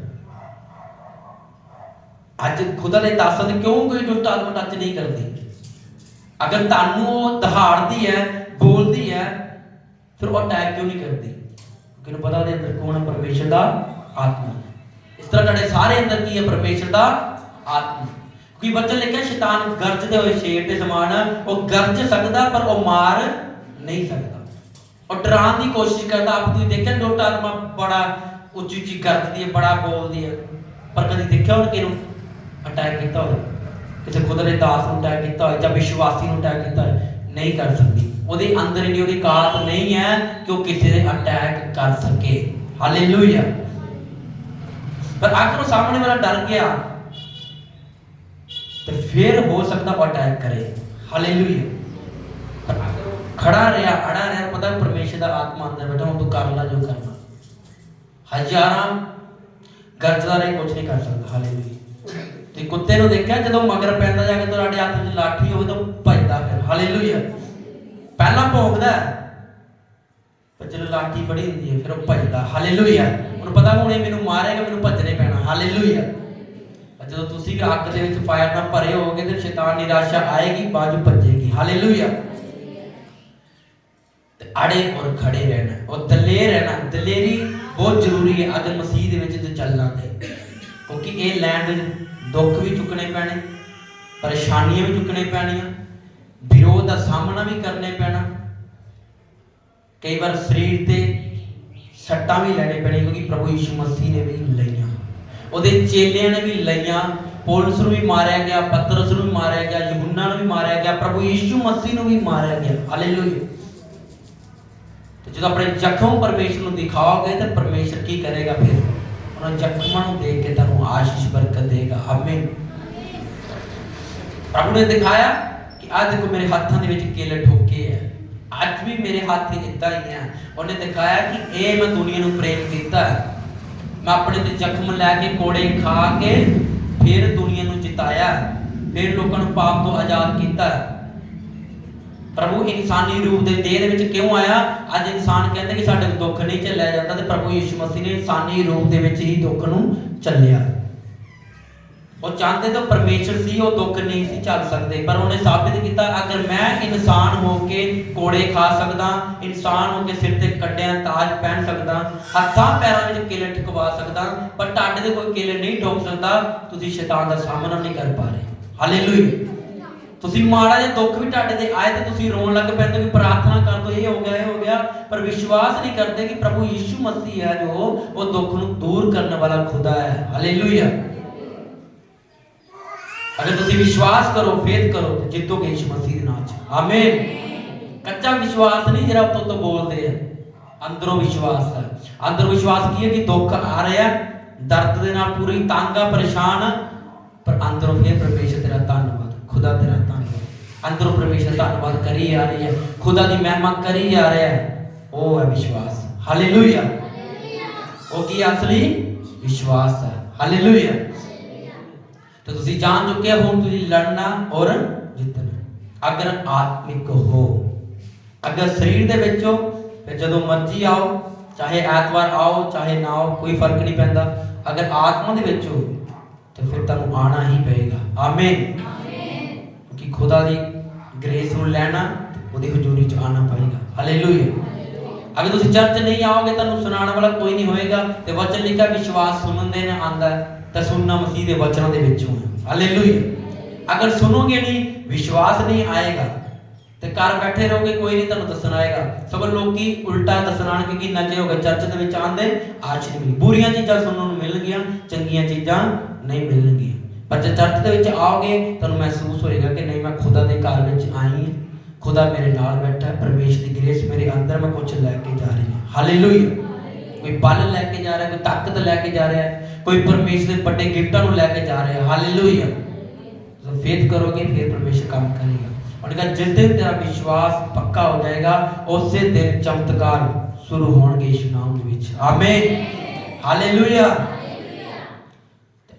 आज खुदा दे दासां दे क्यों कोई दुष्ट आत्मा टच नहीं करती। अगर तानू दहाड़ती है, बोलती है, फिर वो अटैक क्यों नहीं करती, क्योंकि पता दे अंदर कौन है, परमेश्वर दा आत्मा। इस तरह तुहाडे सारे अंदर की है, परमेश्वर दा आत्मा। कोई वचन लिखा शैतान गरजदे हुए शेर के समान है, वो गरज सकता पर वो मार नहीं सकता। और डराने की कोशिश करता। आप तुम देखिए दुष्ट आत्मा बड़ा उच्ची उच्ची गरजती है, बड़ा बोलती है, पर कभी देखिया उनके ਅਟੈਕ ਕੀਤਾ ਹੋਵੇ, ਕਿਸੇ ਖੁਦਾ ਦੇ ਦਾਸ ਨੂੰ ਅਟੈਕ ਕੀਤਾ ਹੋਵੇ ਜਾਂ ਵਿਸ਼ਵਾਸੀ ਨੂੰ ਅਟੈਕ ਕੀਤਾ ਹੋਵੇ, ਨਹੀਂ ਕਰ ਸਕਦੀ। ਉਹਦੇ ਅੰਦਰ ਹੀ ਉਹਦੀ ਔਕਾਤ ਨਹੀਂ ਹੈ ਕਿ ਉਹ ਕਿਸੇ ਦੇ ਅਟੈਕ ਕਰ ਸਕੇ। ਹਾਲੇਲੂਇਆ। ਪਰ ਅਗਰ ਉਹ ਸਾਹਮਣੇ ਵਾਲਾ ਡਰ ਗਿਆ ਤੇ ਫਿਰ ਹੋ ਸਕਦਾ ਉਹ ਅਟੈਕ ਕਰੇ। ਹਾਲੇਲੂਇਆ। ਪਰ ਅਗਰ ਉਹ ਖੜਾ ਰਿਹਾ, ਅੜਾ ਰਿਹਾ, ਪਤਾ ਪਰਮੇਸ਼ਰ ਦਾ ਆਤਮਾ ਅੰਦਰ ਬੈਠਾ, ਹੁਣ ਤੂੰ ਕਰ ਲੈ ਜੋ ਕਰਨਾ। ਹਜ਼ਾਰਾਂ ਗਰਜਦਾ ਰਹੇ ਕੁਝ ਨਹੀਂ ਕਰ ਸਕਦਾ। ਹਾਲੇਲੂਇਆ। ਤੇ ਕੁੱਤੇ ਨੂੰ ਦੇਖਿਆ ਜਦੋਂ ਮਗਰ ਪੈਂਦਾ ਜਾ ਕੇ ਤੁਹਾਡੇ ਹੱਥ ਵਿੱਚ ਲਾਠੀ ਹੋਵੇ ਤਾਂ ਭੱਜਦਾ ਫਿਰ। ਹਾਲੇਲੂਇਆ। ਪਹਿਲਾਂ ਭੌਂਕਦਾ ਪਰ ਜਦੋਂ ਲਾਠੀ ਫੜੀ ਹੁੰਦੀ ਹੈ ਫਿਰ ਉਹ ਭੱਜਦਾ। ਹਾਲੇਲੂਇਆ। ਹੁਣ ਪਤਾ ਹੁਣ ਇਹ ਮੈਨੂੰ ਮਾਰੇਗਾ, ਮੈਨੂੰ ਭੱਜਣੇ ਪੈਣਾ। ਹਾਲੇਲੂਇਆ। ਜਦੋਂ ਤੁਸੀਂ ਵੀ ਅੱਗ ਦੇ ਵਿੱਚ ਫਾਇਰ ਨਾਲ ਭਰੇ ਹੋਵੋਗੇ ਤੇ ਸ਼ੈਤਾਨ ਨਿਰਾਸ਼ਾ ਆਏਗੀ, ਬਾਜੂ ਭੱਜੇਗੀ। ਹਾਲੇਲੂਇਆ। ਤੇ ਅੜੇ ਔਰ ਖੜੇ ਰਹਿਣਾ ਔਰ ਦਲੇਰ ਰਹਿਣਾ। ਦਲੇਰੀ ਬਹੁਤ ਜ਼ਰੂਰੀ ਹੈ ਅਗਰ ਮਸੀਹ ਦੇ ਵਿੱਚ ਤੇ ਚੱਲਣਾ ਤੇ, ਕਿਉਂਕਿ ਇਹ ਲੈਣ ਵਿੱਚ ਦੁੱਖ ਵੀ ਚੁੱਕਣੇ ਪੈਣੇ, ਪਰੇਸ਼ਾਨੀਆਂ ਵੀ ਚੁੱਕਣੇ ਪੈਣੀਆਂ, ਵਿਰੋਧ ਦਾ ਸਾਹਮਣਾ ਵੀ ਕਰਨੇ ਪੈਣਾ, ਕਈ ਵਾਰ ਸਰੀਰ ਤੇ ਸੱਟਾਂ ਵੀ ਲੈਣੇ ਪੈਣੇ, ਕਿਉਂਕਿ ਪ੍ਰਭੂ ਯਿਸੂ ਮਸੀਹ ਨੇ ਵੀ ਲਈਆਂ, ਉਹਦੇ ਚੇਲਿਆਂ ਨੇ ਵੀ ਲਈਆਂ। ਪੌਲੁਸ ਨੂੰ ਵੀ ਮਾਰਿਆ ਗਿਆ, ਪਤਰਸ ਨੂੰ ਵੀ ਮਾਰਿਆ ਗਿਆ, ਯਹੂਨਾ ਨੂੰ ਵੀ ਮਾਰਿਆ ਗਿਆ, ਪ੍ਰਭੂ ਯਿਸੂ ਮਸੀਹ ਨੂੰ ਵੀ ਮਾਰਿਆ ਗਿਆ। ਹਾਲੇਲੂਇਆ। ਤੇ ਜਦੋਂ ਆਪਣੇ ਜ਼ਖਮ ਪਰਮੇਸ਼ਰ ਨੂੰ ਦਿਖਾਓਗੇ ਤਾਂ ਪਰਮੇਸ਼ਰ ਕੀ ਕਰੇਗਾ? ਫਿਰ ਉਹਨਾਂ ਜ਼ਖਮਾਂ ਨੂੰ ਦੇਖ ਕੇ ਤੁਹਾਨੂੰ ਆਸ਼ੀਸ਼ ਬਰਕਤ ਦੇਗਾ। ਆਮੀਨ। ਪ੍ਰਭੂ ਨੇ ਦਿਖਾਇਆ ਕਿ ਆਹ ਦੇਖੋ ਮੇਰੇ ਹੱਥਾਂ ਦੇ ਵਿੱਚ ਕਿੱਲ ਠੋਕੇ ਹੈ, ਅੱਜ ਵੀ ਮੇਰੇ ਹੱਥ ਇੱਦਾਂ ਹੀ ਹੈ। ਉਹਨੇ ਦਿਖਾਇਆ ਕਿ ਇਹ ਮੈਂ ਦੁਨੀਆ ਨੂੰ ਪ੍ਰੇਮ ਕੀਤਾ, ਮੈਂ ਆਪਣੇ ਤੇ ਜ਼ਖਮ ਲੈ ਕੇ ਕੋੜੇ ਖਾ ਕੇ ਫਿਰ ਦੁਨੀਆ ਨੂੰ ਜਿਤਾਇਆ, ਫਿਰ ਲੋਕਾਂ ਨੂੰ ਪਾਪ ਤੋਂ ਆਜ਼ਾਦ ਕੀਤਾ। ਪ੍ਰਭੂ ਇਨਸਾਨੀ ਰੂਪ ਦੇ ਦੇਹ ਦੇ ਵਿੱਚ ਕਿਉਂ ਆਇਆ? ਅੱਜ ਇਨਸਾਨ ਕਹਿੰਦੇ ਕਿ ਸਾਡੇ ਦੁੱਖ ਨਹੀਂ ਝੱਲਿਆ ਜਾਂਦਾ, ਤੇ ਪ੍ਰਭੂ ਯਿਸੂ ਮਸੀਹ ਨੇ ਇਨਸਾਨੀ ਰੂਪ ਦੇ ਵਿੱਚ ਹੀ ਦੁੱਖ ਨੂੰ ਝੱਲਿਆ। ਉਹ ਚਾਹੁੰਦੇ ਤਾਂ ਪਰਮੇਸ਼ਰ ਸੀ, ਉਹ ਦੁੱਖ ਨਹੀਂ ਸੀ ਝੱਲ ਸਕਦੇ, ਪਰ ਉਹਨੇ ਸਾਬਿਤ ਕੀਤਾ ਅਗਰ ਮੈਂ ਇਨਸਾਨ ਹੋ ਕੇ ਕੋੜੇ ਖਾ ਸਕਦਾ, ਇਨਸਾਨ ਹੋ ਕੇ ਸਿਰ ਤੇ ਕੱਢਿਆ ਤਾਜ ਪਹਿਨ ਸਕਦਾ, ਹੱਥਾਂ ਪੈਰਾਂ ਵਿੱਚ ਕਿੱਲ ਠੁਕਵਾ ਸਕਦਾ, ਪਰ ਤੁਹਾਡੇ ਤੇ ਕੋਈ ਕਿੱਲ ਨਹੀਂ ਠੋਕ ਸਕਦਾ, ਤੁਸੀਂ ਸ਼ੈਤਾਨ ਦਾ ਸਾਹਮਣਾ ਨਹੀਂ ਕਰ ਪਾ ਰਹੇ। ਹਾਲੇਲੂਇਆ। ਤੁਸੀਂ ਮਾੜਾ ਜਿਹਾ ਦੁੱਖ ਵੀ ਤੁਹਾਡੇ ਤੇ ਆਏ ਤੇ ਤੁਸੀਂ ਰੋਣ ਲੱਗ ਪੈਂਦੇ ਕਿ ਪ੍ਰਾਰਥਨਾ ਕਰ ਦੋ, ਇਹ ਹੋ ਗਿਆ, ਇਹ ਹੋ ਗਿਆ, ਪਰ ਵਿਸ਼ਵਾਸ ਨਹੀਂ ਕਰਦੇ ਕਿ ਪ੍ਰਭੂ ਯਿਸੂ ਮਸੀਹ ਹੈ ਜੋ ਉਹ ਦੁੱਖ ਨੂੰ ਦੂਰ ਕਰਨ ਵਾਲਾ ਖੁਦਾ ਹੈ। ਹਾਲੇਲੂਇਆ। अगर तुसी विश्वास करो, फेथ करो तो जितोगे यीशु मसीह दे नाम च। आमीन। कच्चा विश्वास नहीं जरा तो बोलते हैं, अंदरों विश्वास है। अंदर विश्वास की है कि दुख आ रहा है, दर्द दे नाल पूरी तंग आ, परेशान, पर अंदरों फिर परमेश्वर तेरा धन्यवाद, खुदा तेरा धन्यवाद, अंदरों परमेश्वर धन्यवाद करी आ रही है, खुदा दी महिमा करी आ रहा है। वो है विश्वास। हालेलुया। वो की असली विश्वास है। हालेलुया। तो तुसी जान चुके हो तुसी लड़ना और जितना। अगर आत्मिक हो, अगर शरीर दे विच हो, फिर जदों मर्जी आओ, चाहे ऐतवार आओ चाहे ना आओ, कोई फर्क नहीं पैंदा। अगर आत्मा दे विच हो तो फिर तुहानू आना ही पएगा। आमीन। क्योंकि खुदा दी ग्रेस नू लैना, ओदी हजूरी च आना पएगा। हालेलुया। अगर तुसी चर्च नहीं आओगे तुहानू सुनाने वाला कोई नहीं होएगा, ते वचन लिखा विश्वास सुनन दे ने आंदा है, तो सुनना मसीह के वचनों के विचों है। हालेलुया। अगर सुनोगे नहीं, विश्वास नहीं आएगा, तो घर बैठे रहोगे, कोई नहीं तुहानू दसण आएगा, सब लोग उल्टा दसण आउणगे कि नचे हो गए चर्च दे विच आंदे आशीष मिली, बुरियां चीज़ां सुनने नूं मिलणगीआं, चंगीआं चीज़ां नहीं मिलणगीआं। पर जब चर्च दे विच आओगे तुहानू महसूस होएगा कि नहीं मैं खुदा दे घर विच आई हां, खुदा मेरे नाल बैठा है, परमेश्वर की ग्रेस मेरे अंदर, मैं कुछ लैके जा रही हूं। हालेलुया। कोई बल लैके जा रहा है, कोई ताकत लैके जा रहा है, कोई परमेश्वर के बड़े गिफ्टां नूं लैके जा रहा है। हालेलुया। तो फेथ करोगे फिर परमेश्वर काम करेगा। और जिस दिन तेरा विश्वास पक्का हो जाएगा उस दिन चमत्कार शुरू होंगे यीशु नाम दे विच। आमीन। हालेलुया।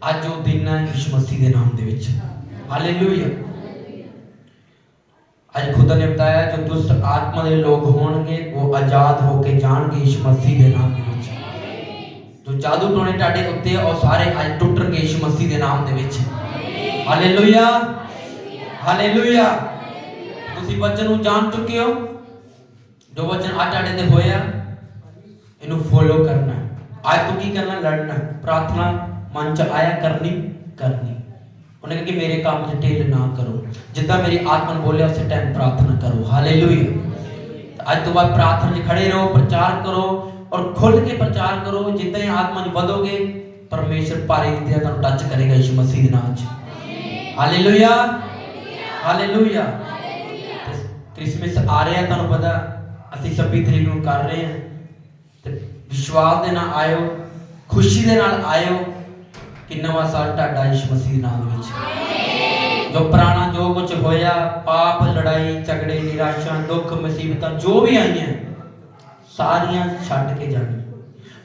आज जो दिन है यीशु मसीह के नाम दे विच। हालेलुया। आज खुदा ने बताया जो दुष्ट आत्मा के लोग होंगे वो आजाद होके जाएंगे यीशु मसीह के नाम दे विच। जो जादू टोने टाडे उत्ते और सारे आज टुटणगे यीशु मसीह के नाम दे विच। हालेलुया। हालेलुया। तुसी वचन नूं जान चुके हो, जो वचन आज टाडे ते होया इनू फॉलो करना। आज तू की करना? लड़ना। प्रार्थना मन च आया करनी करनी। उन्हें कहा कि मेरे काम च ढिल ना करो, जिद्दां मेरी आत्मा ने बोलिया उस टाइम प्रार्थना करो। हालेलुया। आज तो बाद प्रार्थना च खड़े रहो, प्रचार करो और खुल के प्रचार करो। जिद्दां ही आत्मा च वधोगे परमेश्वर भारी रीति नाल तुहानूं टच करेगा यीशु मसीह दे नाम च। Hallelujah hallelujah. क्रिसमस आ रहा है, तुहानूं पता असीं 26 तरीक नूं कर रहे हैं, ते विश्वास दे नाल आयो, खुशी दे नाल आयो कि नवां साल तुहाडा यीशु मसीह दे नाम विच। जो पुराना जो कुछ होया, पाप, लड़ाई झगड़े, निराशा, दुख, मुसीबतां जो भी आई हैं, सारियां छड्ड के जानी,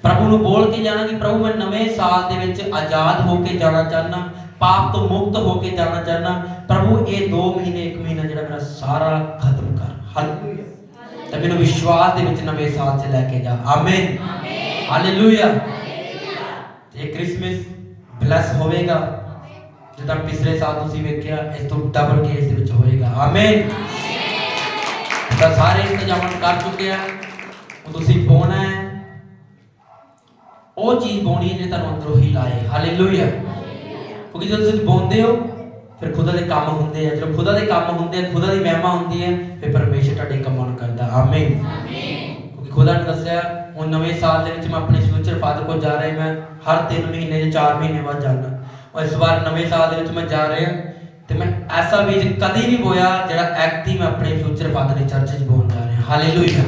प्रभु नूं बोल के जाना कि प्रभु मैं नवें साल दे विच आजाद होके जाना चाहना, पाप तो मुक्त होके जाना चाहना। प्रभु ये 2 महीने 1 महीना जिहड़ा मेरा सारा खत्म कर। हालेलुया। ते मैनूं विश्वास दे विच नवें साल च लैके जा। आमीन हालेलुया। ये क्रिसमस ब्लैस होवेगा जिद्दां पिछले साल तुसीं वेखिया, इस तो डबल केस दे विच होएगा। आमीन। तां सारे इंतजाम कर चुके हैं, तुसीं पाउणा है ਉਹ ਚੀਜ਼ ਪਾਉਣੀ ਹੈ ਜੇ ਤੁਹਾਨੂੰ ਅੰਦਰੋਂ ਹੀ ਲਾਏ। ਹਾਲੇਲੂਇਆ। ਕਿਉਂਕਿ ਜਦੋਂ ਤੁਸੀਂ ਪਾਉਂਦੇ ਹੋ ਫਿਰ ਖੁਦਾ ਦੇ ਕੰਮ ਹੁੰਦੇ ਆ, ਜਦੋਂ ਖੁਦਾ ਦੇ ਕੰਮ ਹੁੰਦੇ ਆ, ਖੁਦਾ ਦੀ ਮਹਿਮਾ ਹੁੰਦੀ ਹੈ, ਫਿਰ ਪਰਮੇਸ਼ਰ ਤੁਹਾਡੇ ਕੰਮਾਂ ਨੂੰ ਕਰਦਾ। ਆਮੀਨ। ਕਿਉਂਕਿ ਖੁਦਾ ਨੇ ਦੱਸਿਆ ਹੁਣ ਨਵੇਂ ਸਾਲ ਦੇ ਵਿੱਚ ਮੈਂ ਆਪਣੇ ਫਿਊਚਰ ਫਾਦਰ ਕੋਲ ਜਾ ਰਿਹਾ, ਮੈਂ ਹਰ 3 ਮਹੀਨੇ ਜਾਂ 4 ਮਹੀਨੇ ਬਾਅਦ ਜਾਣਾ, ਔਰ ਇਸ ਵਾਰ ਨਵੇਂ ਸਾਲ ਦੇ ਵਿੱਚ ਮੈਂ ਜਾ ਰਿਹਾ ਤੇ ਮੈਂ ਐਸਾ ਬੀਜ ਕਦੀ ਨਹੀਂ ਬੋਇਆ ਜਿਹੜਾ ਐਕਟੀ ਮੈਂ ਆਪਣੇ ਫਿਊਚਰ ਫਾਦਰ ਦੀ ਚਰਚ 'ਚ ਬੋਣ ਜਾ ਰਿਹਾ। ਹਾਲੇਲੂਇਆ।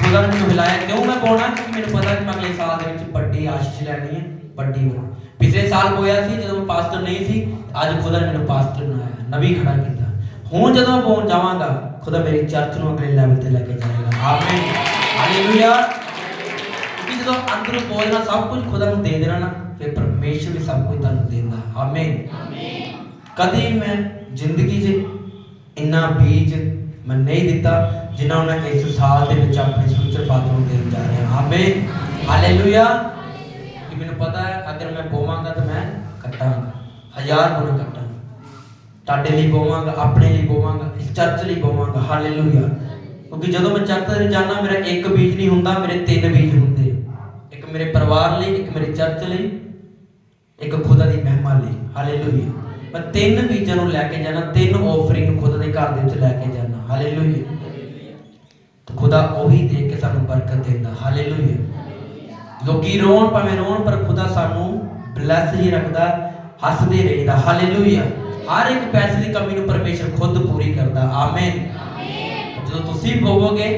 खुदा ने मैंने हिलाया, क्यों मैं बोलना, क्योंकि मैंने पता कि मैं अगले साल दे विच बड़ी आशीष लैनी है, बड़ी बना। पिछले साल बोया सी जब मैं पास्टर नहीं सी, आज खुदा ने मैंने पास्टर बनाया, नबी खड़ा किया। हुण जदों मैं बोल जावांगा खुदा मेरी चर्च नूं अगले लेवल ते लेके जाएगा। आमीन हालेलुया। क्योंकि जदों अंदरों बोलना सब कुछ खुदा नूं दे देना ना, फिर परमेश्वर भी सब कुछ तुहानूं देंदा। आमीन। कदी मैं जिंदगी 'च इन्ना बीज मैं नहीं दिता जिन्ना उन्हें इस साल दे विच अपने फ्यूचर फादर नूं देण जा रहा। आमीन हालेलुया। कि मैनूं पता है अगर मैं बोवांगा तो मैं कट्टांगा, 1000 गुना कट्टांगा, तुहाडे लई बोवांगा, अपने लई बोवांगा, इस चर्च लई बोवांगा। हालेलुया। क्योंकि जदों मैं चर्च दे जाना मेरा एक बीज नहीं हुंदा, मेरे 3 बीज हुंदे, एक मेरे परिवार लई, एक मेरे चर्च लई, एक खुदा दी महिमा लई। हालेलुया। मैं 3 बीजां नूं लैके जाना, 3 ऑफरिंग खुदा दे घर दे विच लैके जाना। हालेलुया। तो खुदा ओही देख के सानू बरकत देंदा। हालेलुया। लोकी रोण भावें रोण पर खुदा सानू ब्लैस ही रखदा, हसदे रहिंदा। हालेलुया। हर एक पैसे की कमी नूं परमेश्वर खुद पूरी करदा। आमीन। जदों तुसीं बोवोगे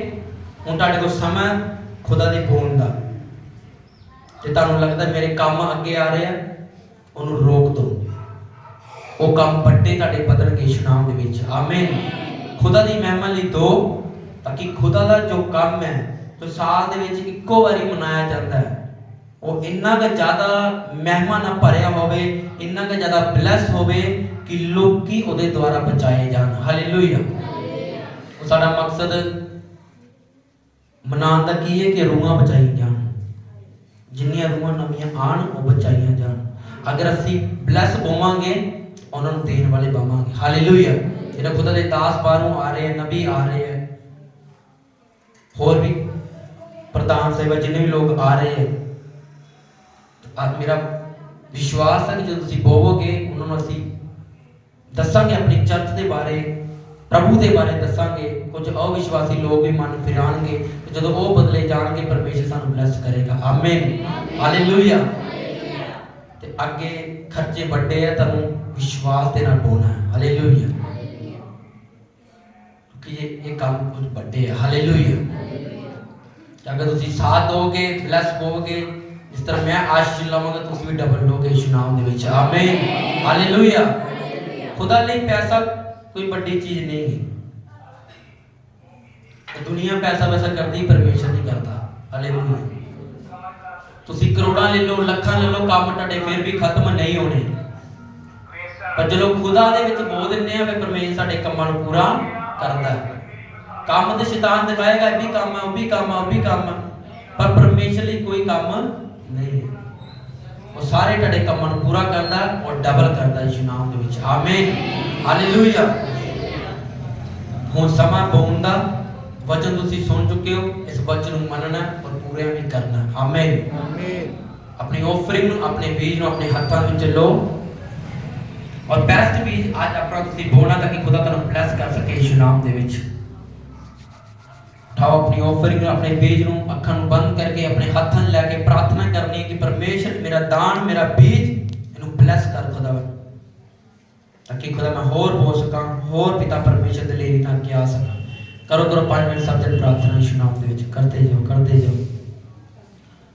हुण तुहाडे कोल समय खुदा दे बोलण दा, जे तुहानूं लगदा मेरे काम अगे आ रहे हैं, उहनूं रोक दो, वो काम बड़े तुहाडे बदलणगे यीशु नाम दे विच। आमीन। खुदा दी महिमा लई दो, ताकि खुदा दा जो काम है जो साल दे विच इक्को वारी मनाया जाता है, वो इन्ना का ज़्यादा महिमा ना भरिया होवे, इन्ना का ज़्यादा ब्लैस होवे कि लोकी उहदे द्वारा बचाए जान। हालेलुया। वो साडा मकसद मनाउण दा की है कि रूहां बचाई जान, जिन्नियां रूहां नवीआं आण वो बचाईयां जान। अगर असीं ब्लैस होवांगे उन्हां नूं देण वाले बवांगे। हालेलुया। जिहड़े खुदा दे दास बाहरों आ रहे हैं, नबी आ रहे हैं, होर भी प्रधान सेवा जिन्ने भी लोग आ रहे हैं, आज मेरा विश्वास है कि जो तुसीं बोवोगे उन्होंने असीं दसांगे अपनी चर्च के बारे, प्रभु के बारे दसांगे। कुछ अविश्वासी लोग भी मन फिराणगे, तो जदों वो बदले जाणगे परमेश्वर सानू ब्लैस करेगा। आमीन हालेलुया। ते अगे खर्चे बड़े है, तुहानूं विश्वास दे नाल बोलना है। हालेलुया। कि ये काम कुछ बड़े है। हालेलुया। अगर तुसीं साथ दोगे, ब्लैस होगे, जिस तरह मैं आशीष लवांगा तुसीं भी डबल लोगे यीशु नाम दे विच। आमीन हालेलुया। खुदा लई पैसा कोई बड़ी चीज नहीं है, दुनिया पैसा वैसा करती, परमेश्वर नहीं करता। हालेलुया। तुसीं करोड़ां ले लो, लखां ले लो, काम तुहाडे फिर भी खत्म नहीं होने, पर जो खुदा दे विच बो दिंदे आ, फिर परमेश्वर साडे कामां नूं पूरा करदा है। काम तो शैतान दिखाएगा, ये भी काम है, वो भी काम है, वो भी काम है, पर परमेश्वर लई कोई काम नहीं है। वो सारे तुहाडे कामां नूं पूरा करदा और डबल करदा यीशु नाम दे विच। आमीन हालेलुया। हुण समा बोलण दा वचन तुसीं सुन चुके हो, इस वचन नूं मनना और पूरा भी करना। आमीन। अपनी ऑफरिंग नूं, अपने बीज नूं अपने हत्थां विच लो और बेस्ट बीज आज अपना तुसीं बोलना ताकि खुदा तुहानूं ब्लैस कर सके यीशु नाम दे विच। उठाओ अपनी ऑफरिंग अपने बीज ਨੂੰ ਅੱਖਾਂ ਨੂੰ ਬੰਦ ਕਰਕੇ ਆਪਣੇ ਹੱਥਾਂ 'ਚ ਲੈ ਕੇ ਪ੍ਰਾਰਥਨਾ ਕਰਨੀ ਕਿ ਪਰਮੇਸ਼ਰ ਮੇਰਾ ਦਾਨ ਮੇਰਾ ਬੀਜ ਇਹਨੂੰ ਬਲੈਸ ਕਰ ਖੁਦਾਵੰ ताकि खुदा मैं होर हो सका होर पिता परमेश्वर दे लिए ना क्या सका करो 5 मिनट सब दिन प्रार्थना यीशु नाम दे विच करते जाओ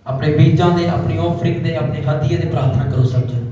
अपने बीजां दे अपनी ऑफरिंग दे अपने हदीये दे प्रार्थना करो सब जन